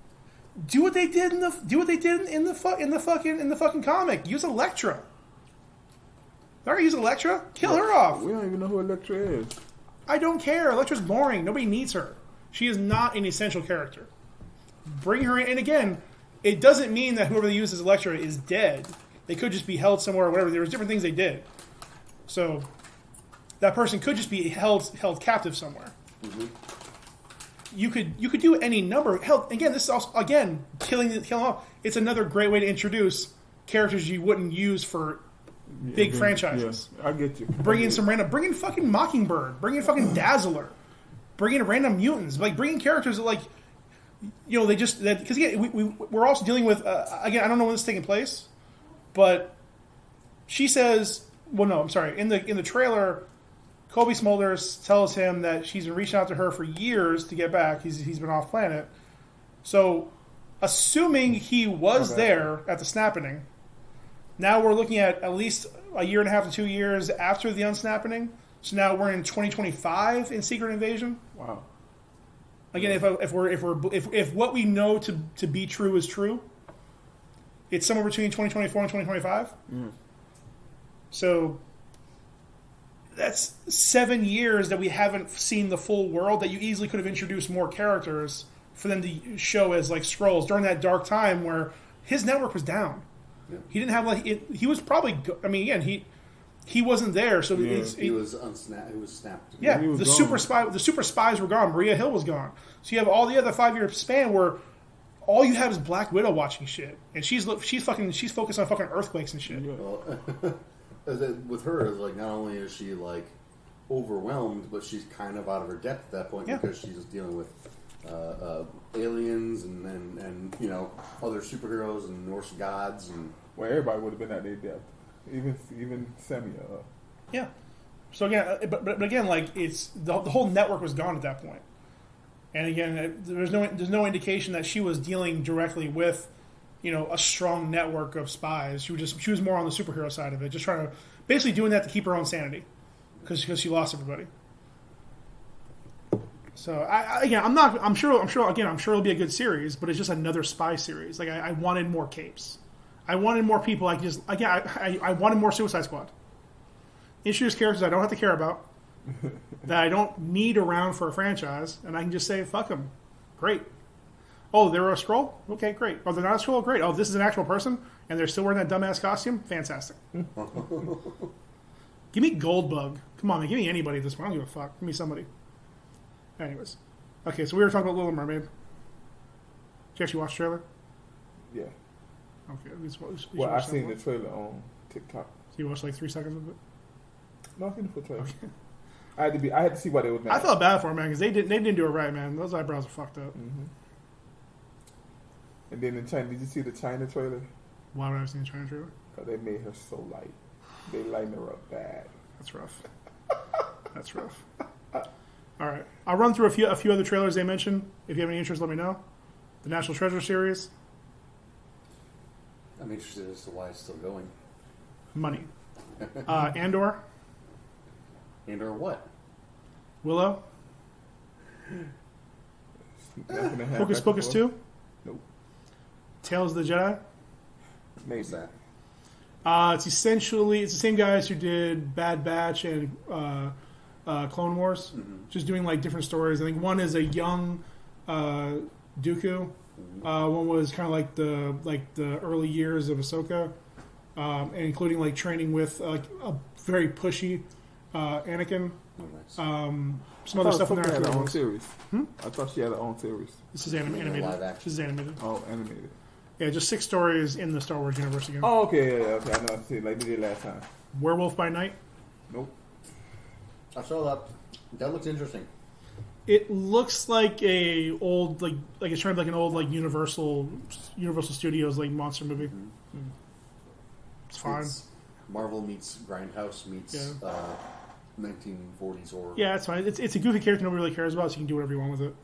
Do what they did in the fucking comic. Use Elektra. They're gonna use Elektra. Kill her off. We don't even know who Elektra is. I don't care. Elektra's boring. Nobody needs her. She is not an essential character. Bring her in. And again, it doesn't mean that whoever they use as Elektra is dead. They could just be held somewhere or whatever. There was different things they did. So that person could just be held captive somewhere. Mm-hmm. You could do any number. Hell, again, this is also killing off. It's another great way to introduce characters you wouldn't use for big franchises. Yeah, I get you. Bring in fucking Mockingbird. Bring in fucking Dazzler. Bring in random mutants. Like bring in characters that like, you know, because again we're also dealing with again I don't know when this is taking place, but she says, well no I'm sorry in the trailer, Kobe Smulders tells him that she's been reaching out to her for years to get back. He's been off planet, so assuming he was there at the snapping. Now we're looking at least a year and a half to 2 years after the unsnapping. So now we're in 2025 in Secret Invasion. Wow. Again, if what we know to be true is true, it's somewhere between 2024 and 2025. Mm. So that's 7 years that we haven't seen the full world. That you easily could have introduced more characters for them to show as like Skrulls during that dark time where his network was down. Yeah. He didn't have like it. He was probably. I mean, again, he wasn't there, so He was unsnapped. He was snapped. yeah. he was The gone. super spies were gone. Maria Hill was gone. So you have all the other 5-year span where all you have is Black Widow watching shit, and she's focused on fucking earthquakes and shit. Yeah. Well, with her, it's like not only is she like overwhelmed, but she's kind of out of her depth at that point because she's dealing with aliens and you know other superheroes and Norse gods and. Well, everybody would have been at their depth, even Samuel. Yeah. So again, but again, like it's the whole network was gone at that point, and again, there's no indication that she was dealing directly with, you know, a strong network of spies. She was more on the superhero side of it, just trying to basically doing that to keep her own sanity, because she lost everybody. So again, I'm sure it'll be a good series, but it's just another spy series. Like I wanted more capes. I wanted more people. I wanted more Suicide Squad. Introduce characters I don't have to care about, that I don't need around for a franchise, and I can just say fuck them. Great. Oh, they were a Skrull? Okay, great. Oh, they're not a Skrull? Great. Oh, this is an actual person, and they're still wearing that dumbass costume? Fantastic. Give me Goldbug. Come on, man. Give me anybody at this point. I don't give a fuck. Give me somebody. Anyways. Okay, so we were talking about Little Mermaid. Did you actually watch the trailer? Yeah. Okay. At least Well, I seen the trailer on TikTok. So you watched like 3 seconds of it? No, I seen the full trailer. Okay. I had to see what it was. I felt bad for him, man, because they didn't do it right, man. Those eyebrows are fucked up. Mm-hmm. And then in China, did you see the China trailer? Why would I have seen the China trailer? Because they made her so light. They lightened her up bad. That's rough. That's rough. All right, I'll run through a few other trailers they mentioned. If you have any interest, let me know. The National Treasure series, I'm interested as to why it's still going. money. Andor, And/or what? Willow, Nothing to have Hocus back Pocus and 2, forth. Nope. Tales of the Jedi. Maybe. What's that? It's essentially the same guys who did Bad Batch and Clone Wars, just doing like different stories. I think one is a young Dooku. One was kind of like the early years of Ahsoka, and including like training with a very pushy Anakin. Oh, nice. Some other stuff in Ahsoka there. had her own This series. I thought she had her own series. is animated. Live action. This is animated. Oh, animated. Yeah, just 6 stories in the Star Wars universe again. Oh, okay, yeah, okay. I know. I see, like they did last time. Werewolf by Night. Nope. I saw that. That looks interesting. It looks like a old like it's trying to be like an old like Universal Studios like monster movie. It's fine. It's Marvel meets Grindhouse meets Yeah. 1940s horror. Yeah, it's fine. It's a goofy character nobody really cares about, so you can do whatever you want with it.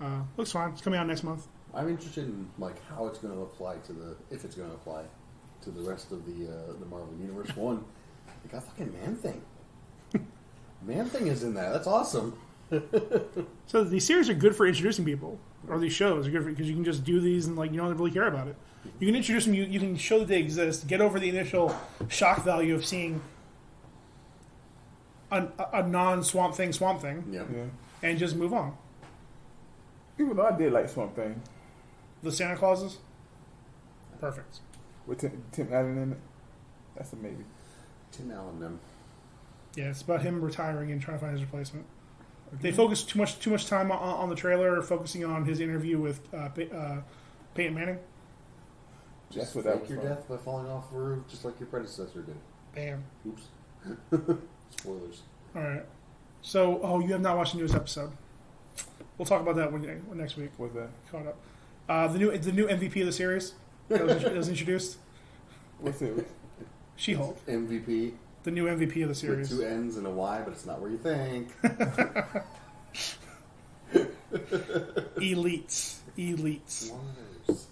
Yeah. Looks fine. It's coming out next month. I'm interested in like how it's going to apply to if it's going to apply to the rest of the Marvel universe. One, they got fucking Man-Thing. Man-Thing is in that. That's awesome. So these series are good for introducing people, or these shows are good because you can just do these and like you don't really care about it. You can introduce them. You can show that they exist. Get over the initial shock value of seeing a non-Swamp Thing, Yeah. Yeah. and just move on. Even though I did like Swamp Thing The Santa Clauses, perfect. with Tim Allen in it, that's a maybe. Tim Allen, them. Yeah, it's about him retiring and trying to find his replacement. They focus too much time on the trailer, focusing on his interview with Peyton Manning. Just That's what that fake was your for. death by falling off a roof, just like your predecessor did. Bam. Oops. Spoilers. All right. So, you have not watched the newest episode. We'll talk about that next week. What's that? Caught up. The new MVP of the series that was introduced. What series? She-Hulk, MVP the new MVP of the with series. 2 N's and a Y, but it's not where you think. Elites. Wonders.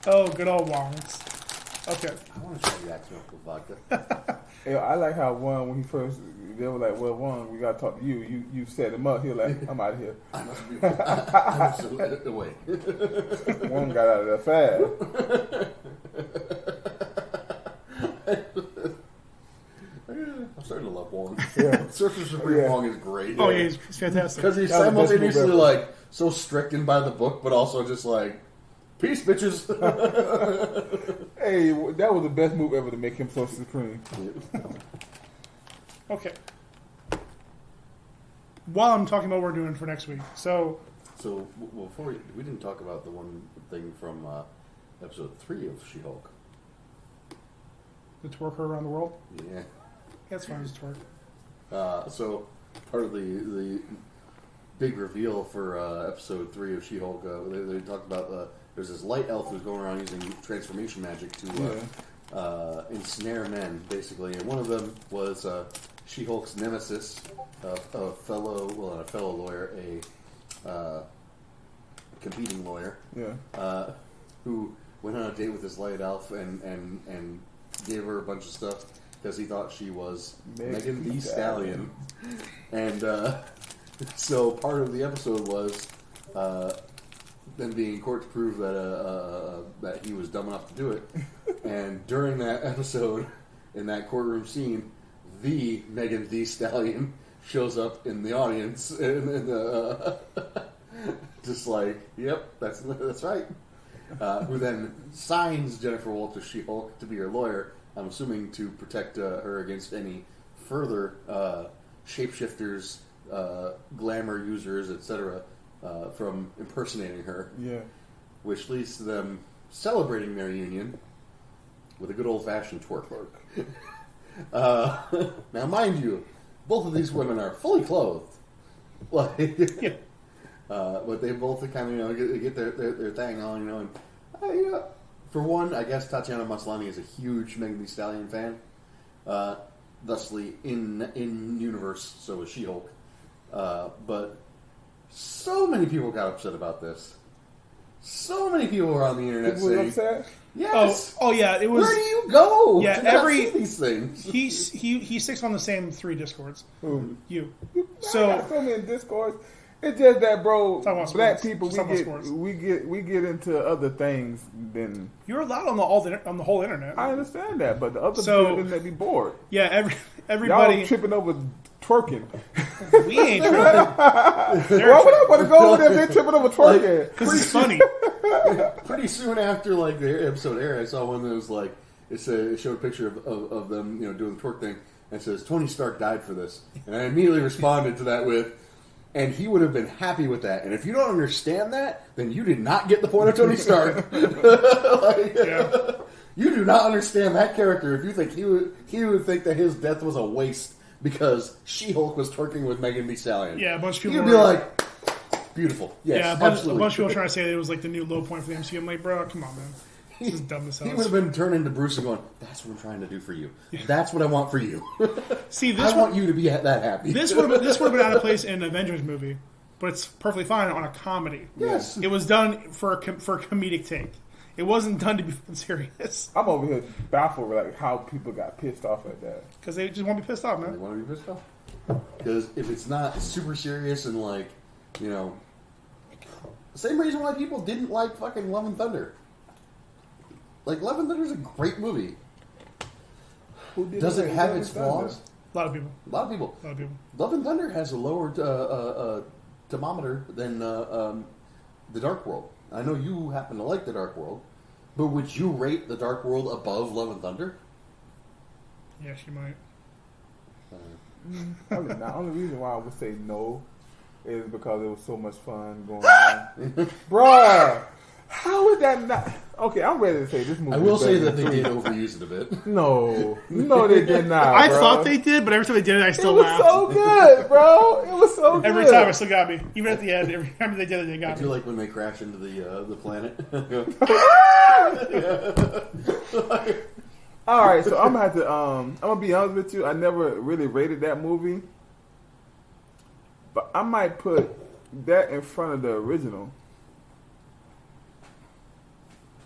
Oh, good old Wongs. Okay. I want to try the Axe Milk with vodka. Yeah, I like how Juan, when he first, they were like, well, Juan, we got to talk to you. You set him up. He was like, I'm out of here. I must be. I must have let it away. Juan got out of there fast. I'm starting to love Wong. Yeah. Sorcerer Supreme Yeah. Wong is great. Oh, yeah, he's fantastic. Because he's That was the best move simultaneously ever. like so stricken by the book, but also just like, peace, bitches. Hey, that was the best move ever to make him so supreme. Okay. While I'm talking about what we're doing for next week. So, So before we didn't talk about the one thing from episode 3 of She-Hulk. the twerk her around the world. Yeah. That's fine, just twerk. So part of the big reveal for episode 3 of She-Hulk, they talked about there's this light elf who's going around using transformation magic to ensnare men, basically, and one of them was She-Hulk's nemesis, a fellow lawyer, a competing lawyer, who went on a date with this light elf and gave her a bunch of stuff. because he thought she was Megan Megan Thee Thee Stallion. And so part of the episode was them being in court to prove that he was dumb enough to do it. And during that episode, in that courtroom scene, the Megan Thee Stallion shows up in the audience, and just like, yep, that's right. Who then signs Jennifer Walters She-Hulk to be her lawyer, I'm assuming to protect her against any further shapeshifters, glamour users, etc., from impersonating her. Yeah. Which leads to them celebrating their union with a good old-fashioned twerk. Now, mind you, both of these women are fully clothed. Like, Yeah. but they both kind of get their thing on, and for one, I guess Tatiana Maslany is a huge Megan Thee Stallion fan. Thusly, in universe, so is She-Hulk. But so many people got upset about this. So many people were on the internet People were saying, upset? "Yes, Oh yeah, it was. where do you go? Yeah, to not every- see these things." He sticks on the same 3 discords. Who? You. So I got so many discourse. It's just that, bro. Talk about Black sports. people, Just talk about sports. we get into other things than You're allowed on the whole internet. I understand that, but the other So- people didn't be bored. Yeah, Y'all everybody. tripping over twerking. We ain't tripping. Why would I want to go over there? They're tripping over twerking. Because it's funny. Pretty soon after like the episode aired, I saw one that was like it showed a picture of them doing the twerk thing, and it says Tony Stark died for this, and I immediately responded to that with, and he would have been happy with that. And if you don't understand that, then you did not get the point of Tony Stark. Yeah. You do not understand that character if you think he would think that his death was a waste because She-Hulk was twerking with Megan Thee Stallion. Yeah, a bunch of people You'd be were- like, beautiful. Yes, Yeah, a absolutely. bunch of people trying to say that it was like the new low point for the MCU. I'm like, bro, come on, man. This is dumb as hell. He would have been turning to Bruce and going, "That's what I'm trying to do for you. That's what I want for you. See, I want you to be that happy." this would have been out of place in an Avengers movie, but it's perfectly fine on a comedy. Yes. It was done for a comedic take. It wasn't done to be serious I'm over here baffled with like how people got pissed off at that. because they just want to be pissed off, They man. want to be pissed off because if it's not super serious and like the same reason why people didn't like fucking Love and Thunder. Like Love and Thunder is a great movie. Who did Does it say have Love its and Thunder? flaws? A lot of people. A lot of people. A lot of people. Love and Thunder has a lower thermometer than The Dark World. I know you happen to like The Dark World, but would you rate The Dark World above Love and Thunder? Yeah, she might. Probably not. Only reason why I would say no is because it was so much fun going on. Bruh, how is that not? Okay, I'm ready to say this movie. I will is say better that than they three. did overuse it a bit. No, they did not. I bruh. thought they did, but every time they did it, I It still was laughed. so good, bro. It was so good. Every time it still got me. Even at the end, every time they did it, they I got feel me. like when they crash into the planet. All right, so I'm gonna have to. I'm gonna be honest with you. I never really rated that movie, but I might put that in front of the original.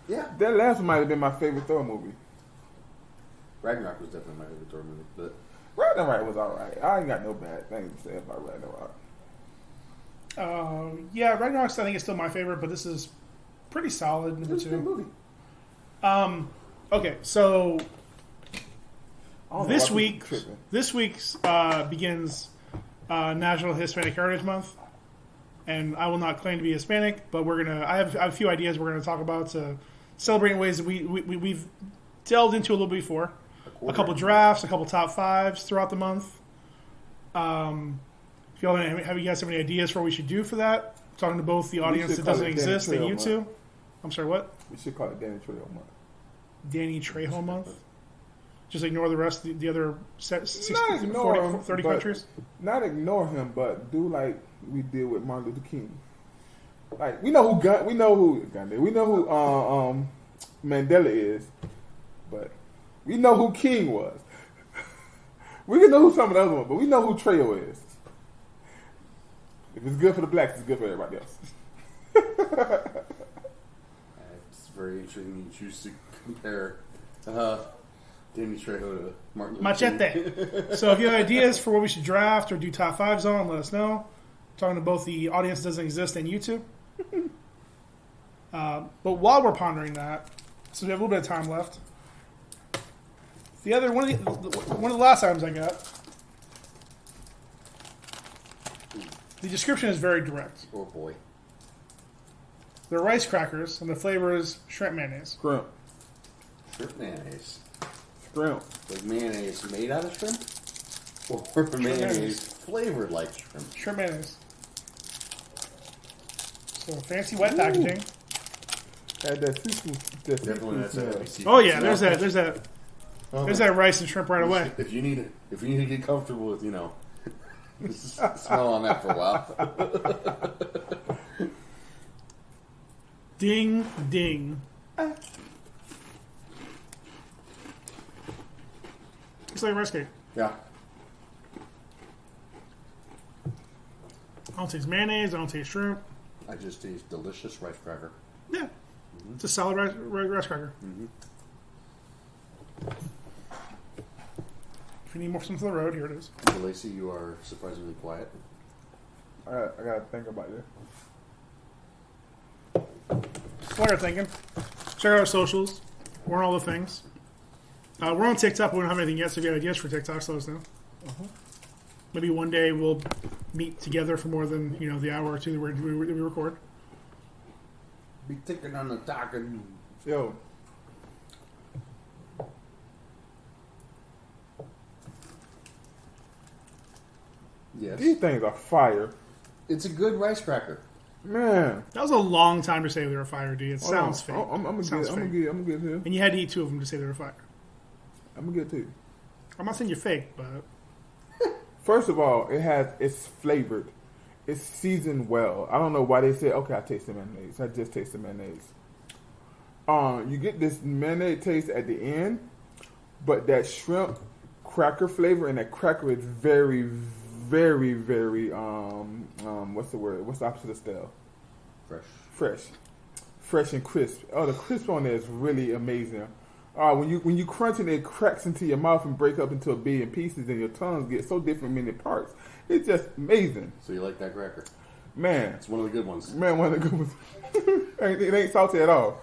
Yeah, That last one might have been my favorite Thor movie. Ragnarok was definitely my favorite Thor movie, but Ragnarok was all right. I ain't got no bad things to say about Ragnarok. Yeah, Ragnarok, I think, is still my favorite, but this is pretty solid. it Number was a good 2. movie. Okay, so I don't know this why week, people tripping. this week's begins National Hispanic Heritage Month, and I will not claim to be Hispanic, but I have a few ideas we're gonna talk about to celebrate in ways that we've delved into a little bit before. A couple drafts, a couple top fives throughout the month. If y'all have you guys have any ideas for what we should do for that? Talking to both the audience should that doesn't call it Danny exist and Trejo you Month. two. I'm sorry, what? We should call it Danny Trejo Month. Danny Trejo Month? Just ignore the rest of the other 60, Not ignore 40, him, 30 but- countries? Not ignore him, but do like we did with Martin Luther King. Like we know who Mandela is, but we know who King was. We can know who some of the other ones, but we know who Trejo is. If it's good for the blacks, it's good for everybody else. It's very interesting you choose to compare Danny Trejo to Martin Luther King. Machete. So if you have ideas for what we should draft or do top fives on, let us know. Talking to both the audience doesn't exist and YouTube. But while we're pondering that, so we have a little bit of time left. The other one of the last items I got. The description is very direct. Oh boy. They're rice crackers, and the flavor is shrimp mayonnaise. Shrimp. Shrimp mayonnaise. Shrimp. Like mayonnaise made out of shrimp? Or mayonnaise flavored like shrimp? Shrimp mayonnaise. So fancy wet packaging. Had that seafood. That Definitely seafood that's a smell. Oh yeah, there's that rice and shrimp right away. If you need to get comfortable with, smell on that for a while. Ding ding. It's like a rice cake. Yeah. I don't taste mayonnaise. I don't taste shrimp. I just taste delicious rice cracker. Yeah, it's a solid rice cracker. If you need more some for the road, here it is. Lacey, you are surprisingly quiet. I gotta think about this. What are you thinking? Check out our socials. We're on all the things. We're on TikTok. We don't have anything yet, so if you have ideas for TikToks, let us know. Maybe one day we'll meet together for more than the hour or two that we record. Be thinking on the talking. Yo. Yes. These things are fire. It's a good rice cracker. Man. That was a long time to say they were fire, D. It sounds fake. I'm gonna get it to you. And you had to eat two of them to say they were fire. I'm gonna get it to you. I'm not saying you're fake, but First of all, it's flavored. It's seasoned well. I don't know why they said, okay, I taste the mayonnaise. I just taste the mayonnaise. You get this mayonnaise taste at the end, but that shrimp cracker flavor, and that cracker is very, very, very, what's the word? What's the opposite of stale? Fresh and crisp. Oh, the crisp on there is really amazing. When you crunch it cracks into your mouth and break up into a billion pieces, and your tongues get so different many parts. It's just amazing. So you like that cracker? Man. It's one of the good ones. Man, one of the good ones. It ain't salty at all.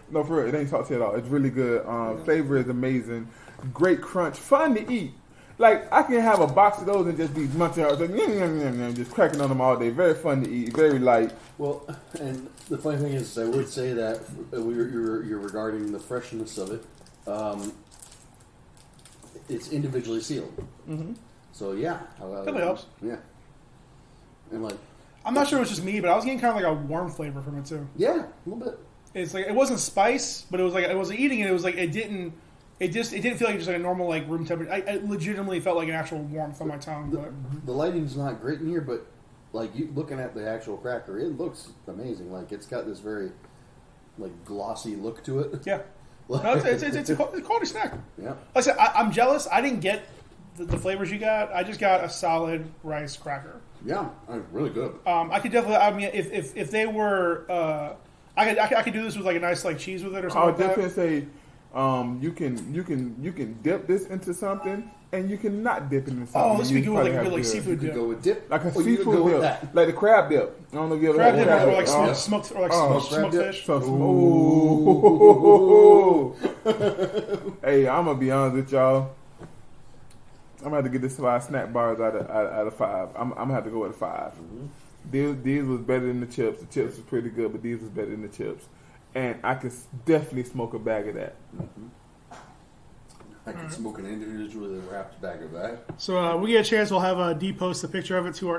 No, for real, it ain't salty at all. It's really good. Flavor is amazing. Great crunch. Fun to eat. Like, I can have a box of those and just be munching out, just cracking on them all day. Very fun to eat. Very light. Well, and the funny thing is, I would say that you're regarding the freshness of it. It's individually sealed. Mm-hmm. So yeah, that helps. Yeah, and like I'm not sure it was just me, but I was getting kind of like a warm flavor from it too. Yeah, a little bit. It's like it wasn't spice, but it was like I was eating it. It was like it didn't feel like just like a normal like room temperature. I legitimately felt like an actual warmth on my tongue. The lighting's not great in here, but like you looking at the actual cracker, it looks amazing. Like it's got this very like glossy look to it. Yeah, no, it's a quality snack. Yeah, like I said, I'm jealous. I didn't get the flavors you got. I just got a solid rice cracker. Yeah, really good. I could definitely. I mean, if they were, I could do this with like a nice like cheese with it or something. I would definitely say, you can dip this into something, and you can not dip it into something. Oh, let's be good with like you seafood could dip. go with dip, like a or you could go seafood with dip, that. like the crab dip. I don't know if you ever Crab had dip crab or like dip. smoked crab dip? fish. Ooh. Hey, I'm gonna be honest with y'all. I'm gonna have to get this 5 snack bars out of 5. I'm gonna have to go with a 5. Mm-hmm. These was better than the chips. The chips was pretty good, but these was better than the chips. And I could definitely smoke a bag of that. Mm-hmm. I can smoke an individually wrapped bag of that. So we get a chance, we'll have D post a picture of it to our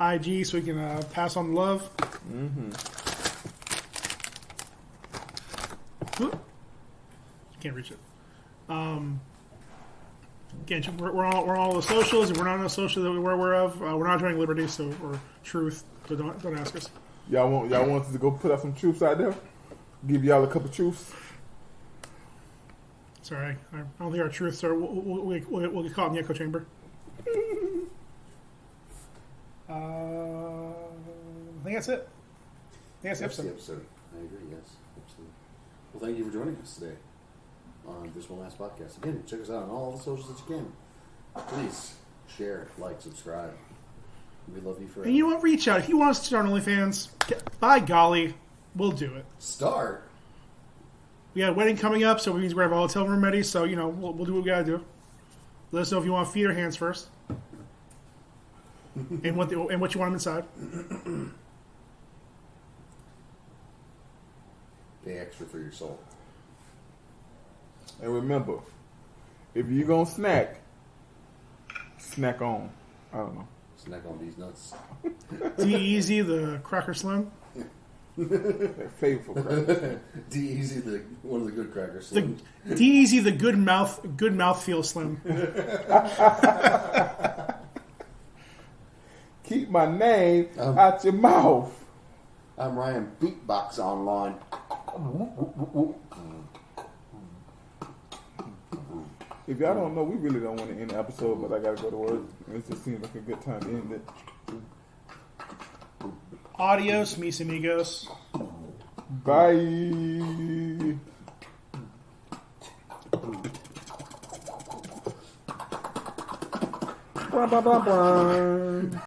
IG so we can pass on the love. Mm-hmm. Can't reach it. Again, we're on all the socials. If we're not on the socials that we're aware of, we're not joining Liberty or Truth. So don't ask us. Y'all want us to go put up some truths out there? Give y'all a couple truths. Sorry, I don't think our truths are. We'll get caught in the echo chamber. I think that's it. I think that's the episode. I agree. Yes, absolutely. Well, thank you for joining us today. on This One Last Podcast. Again, check us out on all the socials that you can. Please share, like, subscribe. We love you forever. And you know what? Reach out. If you want us to start OnlyFans, by golly, we'll do it. Start? We got a wedding coming up, so we need to grab a hotel room ready. So, we'll do what we got to do. Let us know if you want feet or hands first. and what you want them inside. Pay extra for your soul. And remember, if you're going to snack on. I don't know. Snack on these nuts. D-Easy, the Cracker Slim. That favorite cracker. D-Easy, one of the good crackers. D-Easy, the good mouthfeel Slim. Keep my name out your mouth. I'm Ryan Beatbox Online. If y'all don't know, we really don't want to end the episode, but I gotta go to work. It just seems like a good time to end it. Adios, mis amigos. Bye. Blah, blah, blah, blah.